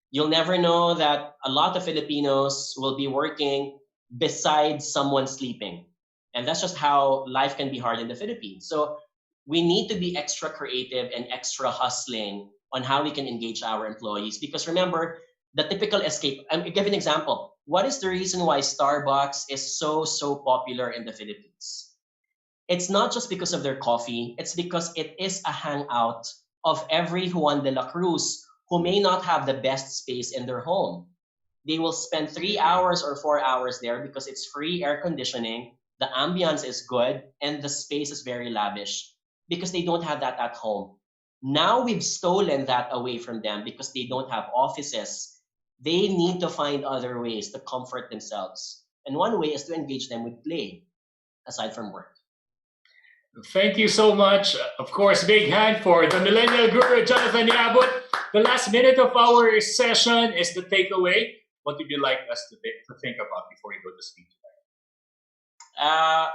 You'll never know that a lot of Filipinos will be working beside someone sleeping. And that's just how life can be hard in the Philippines. So we need to be extra creative and extra hustling on how we can engage our employees. Because remember, the typical escape, I'll give an example. What is the reason why Starbucks is so popular in the Philippines? It's not just because of their coffee. It's because it is a hangout of every Juan de la Cruz who may not have the best space in their home. They will spend 3 hours or 4 hours there because it's free air conditioning, the ambience is good, and the space is very lavish because they don't have that at home. Now we've stolen that away from them because they don't have offices. They need to find other ways to comfort themselves. And one way is to engage them with play, aside from work. Thank you so much. Of course, big hand for the Millennial Guru, Jonathan Yabut. The last minute of our session is the takeaway. What would you like us to think about before we go to sleep tonight?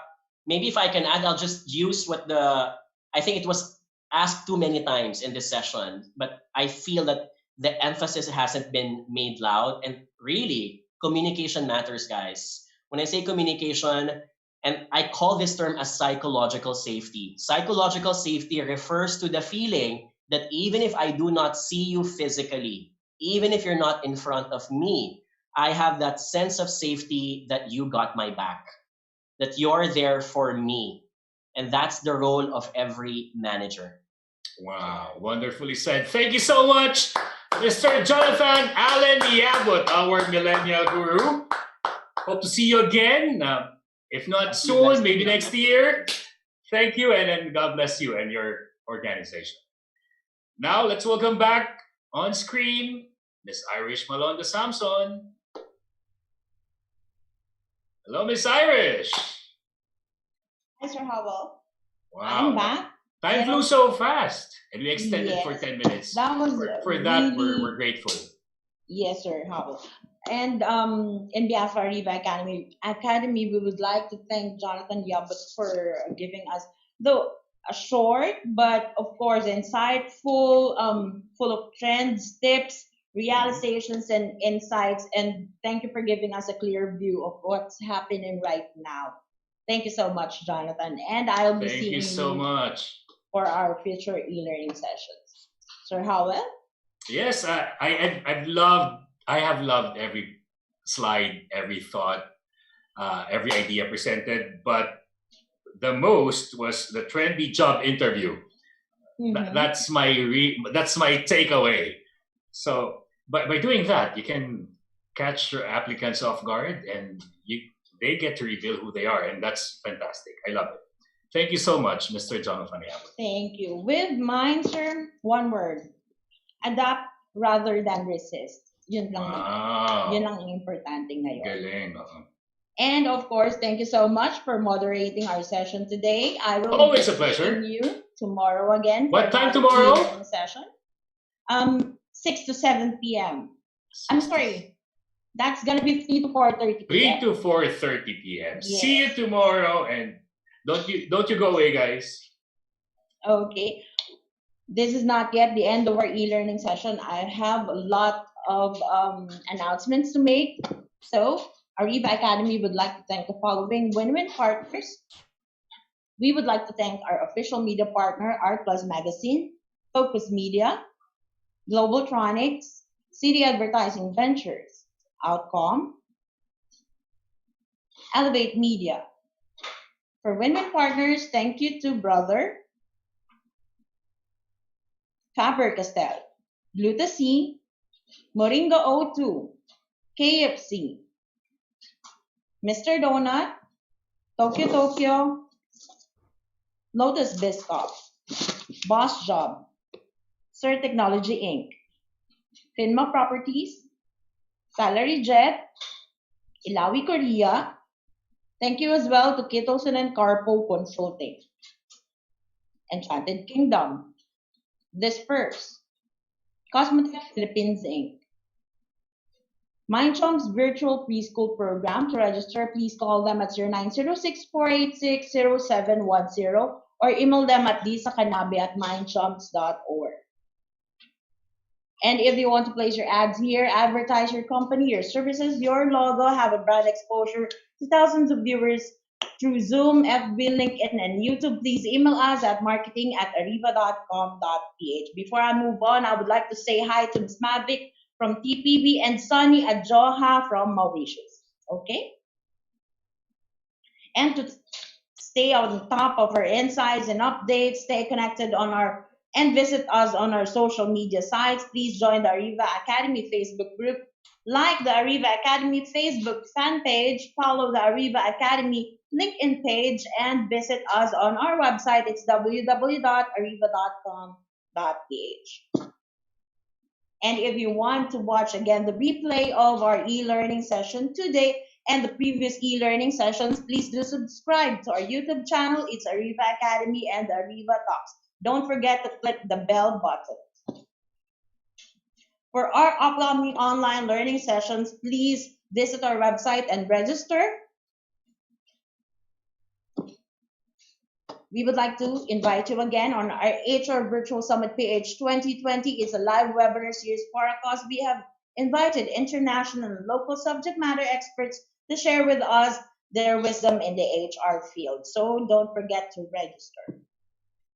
Maybe if I can add, I'll just use I think it was asked too many times in this session, but I feel that the emphasis hasn't been made loud. And really, communication matters, guys. When I say communication, and I call this term as psychological safety. Psychological safety refers to the feeling that even if I do not see you physically, even if you're not in front of me, I have that sense of safety that you got my back, that you're there for me. And that's the role of every manager. Wow, wonderfully said. Thank you so much, Mr. Jonathan Allen Yabut, our Millennial Guru. Hope to see you again. If not soon, maybe next year. Thank you, and then God bless you and your organization. Now, let's welcome back on screen Miss Irish Malonda Samson. Hello, Miss Irish. Hi, Sir Howell. Wow. I'm back. Time flew so fast, and we extended for 10 minutes. That was for that, really... we're grateful. Yes, Sir Howell. And in behalf of Ariva Academy, we would like to thank Jonathan Yabut for giving us a short, but of course insightful, full of trends, tips, realizations, and insights. And thank you for giving us a clear view of what's happening right now. Thank you so much, Jonathan. And I'll be seeing you Thank you so much for our future e-learning sessions. Sir Howell? Yes, I have loved every slide, every thought, every idea presented, but the most was the trendy job interview. That's my takeaway. So by doing that, you can catch your applicants off guard, and they get to reveal who they are, and that's fantastic. I love it. Thank you so much, Mr. Jonathan Yabut. Thank you. With mine, sir, one word: Adapt rather than resist. Yun lang naman. Yun Wow. lang ang importante ngayon. Galing. Oo. And of course, thank you so much for moderating our session today. I will Always a be pleasure. seeing you tomorrow again. What time another tomorrow? e-learning session. 6 to 7 p.m. I'm sorry. That's gonna be 3 to 4:30 3 p.m. to 4:30 p.m. Yes. See you tomorrow, and don't you go away, guys. Okay. This is not yet the end of our e-learning session. I have a lot of announcements to make. So, Ariva Academy would like to thank the following win-win partners. We would like to thank our official media partner, Art Plus Magazine, Focus Media, Globaltronics, City Advertising Ventures, Outcom, Elevate Media. For win-win partners, thank you to Brother, Faber-Castell, Glutacy, Moringa O2, KFC, Mr. Donut, Tokyo Tokyo, Lotus Biscoff, Boss Job, Sir Technology Inc., Finma Properties, Salary Jet, Ilawi Korea. Thank you as well to Kitoson and Carpo Consulting, Enchanted Kingdom, Disperse, Cosmetic Philippines Inc., Mindchunk's virtual preschool program. To register, please call them at 0906-486-0710 or email them at dsakanabe@mindchunks.org. And if you want to place your ads here, advertise your company, your services, your logo, have a brand exposure to thousands of viewers through Zoom, FB, LinkedIn, and YouTube, please email us at marketing@ariva.com.ph. Before I move on, I would like to say hi to Ms. Mavic from TPB and Sunny Adjoha from Mauritius. Okay? And to stay on top of our insights and updates, stay connected on our and visit us on our social media sites. Please join the Ariva Academy Facebook group, like the Ariva Academy Facebook fan page, follow the Ariva Academy LinkedIn page, and visit us on our website. It's www.ariva.com.ph. And if you want to watch again the replay of our e-learning session today and the previous e-learning sessions, please do subscribe to our YouTube channel. It's Ariva Academy and Ariva Talks. Don't forget to click the bell button. For our upcoming online learning sessions, please visit our website and register. We would like to invite you again on our HR Virtual Summit PH 2020. It's a live webinar series for our cause. We have invited international and local subject matter experts to share with us their wisdom in the HR field. So don't forget to register.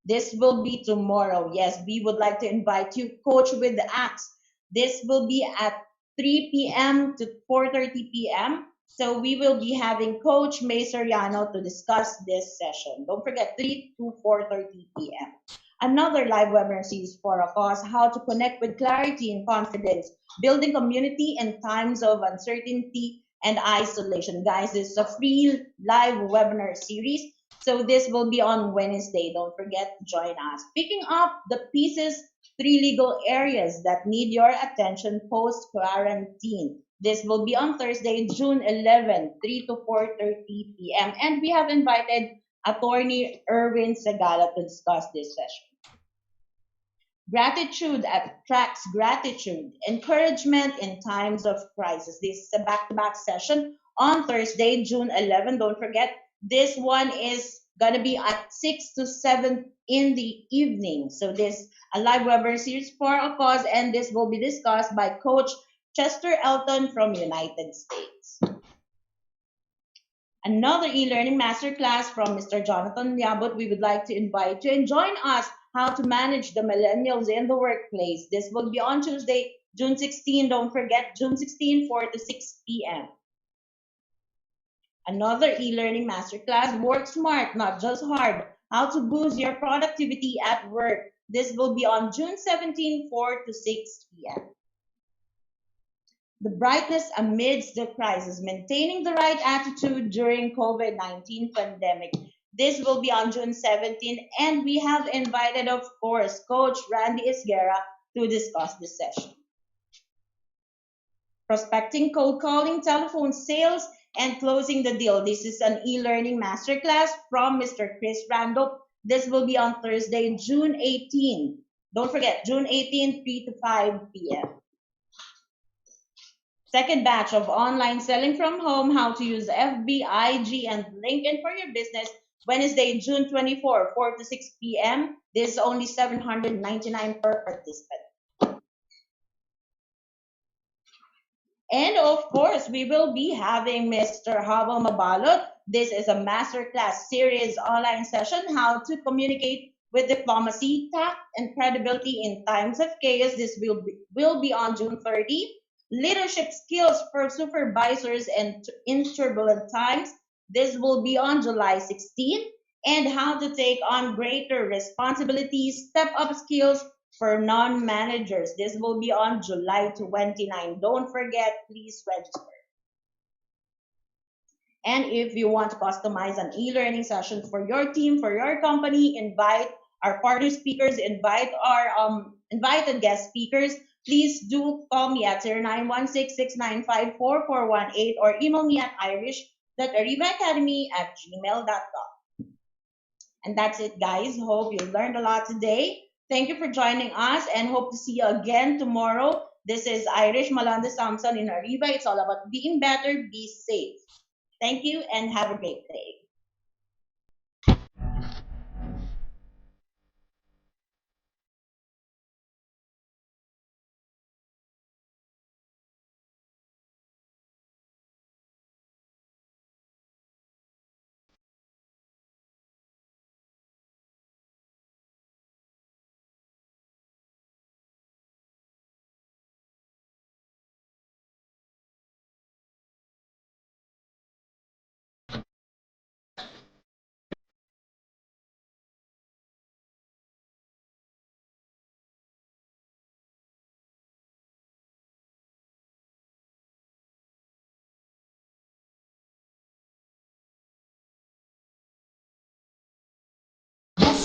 This will be tomorrow. Yes, we would like to invite you, Coach with the Axe. This will be at 3 p.m. to 4:30 p.m. So we will be having Coach May Soriano to discuss this session. Don't forget, 3 to 4:30 p.m. Another live webinar series for a cause, how to connect with clarity and confidence, building community in times of uncertainty and isolation. Guys, this is a free live webinar series. So this will be on Wednesday. Don't forget to join us. Picking up the pieces, 3 legal areas that need your attention post-quarantine. This will be on Thursday, June 11, 3 to 4:30 p.m. And we have invited Attorney Erwin Segala to discuss this session. Gratitude attracts gratitude. Encouragement in times of crisis. This is a back-to-back session on Thursday, June 11. Don't forget, this one is going to be at 6 to 7 in the evening. So this a live webinar series for a cause, and this will be discussed by Coach Chester Elton from United States. Another e-learning masterclass from Mr. Jonathan Yabut. We would like to invite you and join us how to manage the millennials in the workplace. This will be on Tuesday, June 16. Don't forget, June 16, 4 to 6 p.m. Another e-learning masterclass, Work Smart, Not Just Hard, how to boost your productivity at work. This will be on June 17, 4 to 6 p.m. The brightness amidst the crisis, maintaining the right attitude during COVID-19 pandemic. This will be on June 17, and we have invited, of course, Coach Randy Isguera to discuss this session. Prospecting, cold calling, telephone sales, and closing the deal. This is an e-learning masterclass from Mr. Chris Randolph. This will be on Thursday, June 18. Don't forget, June 18, 3 to 5 p.m. Second batch of online selling from home, how to use FB, IG, and LinkedIn for your business. Wednesday, June 24, 4 to 6 p.m. This is only $799 per participant. And of course, we will be having Mr. Haba Mabalot. This is a masterclass series online session, how to communicate with diplomacy, tact, and credibility in times of chaos. This will be on June 30. Leadership skills for supervisors and in turbulent times. This will be on July 16. And how to take on greater responsibilities, step up skills for non-managers. This will be on July 29. Don't forget, please register. And if you want to customize an e-learning session for your team, for your company, invite our partner speakers, invite our invited guest speakers. Please do call me at 0916-695-4418 or email me at irish.arivaacademy@gmail.com. And that's it, guys. Hope you learned a lot today. Thank you for joining us and hope to see you again tomorrow. This is Irish Malanda Samson in Ariva. It's all about being better, be safe. Thank you and have a great day.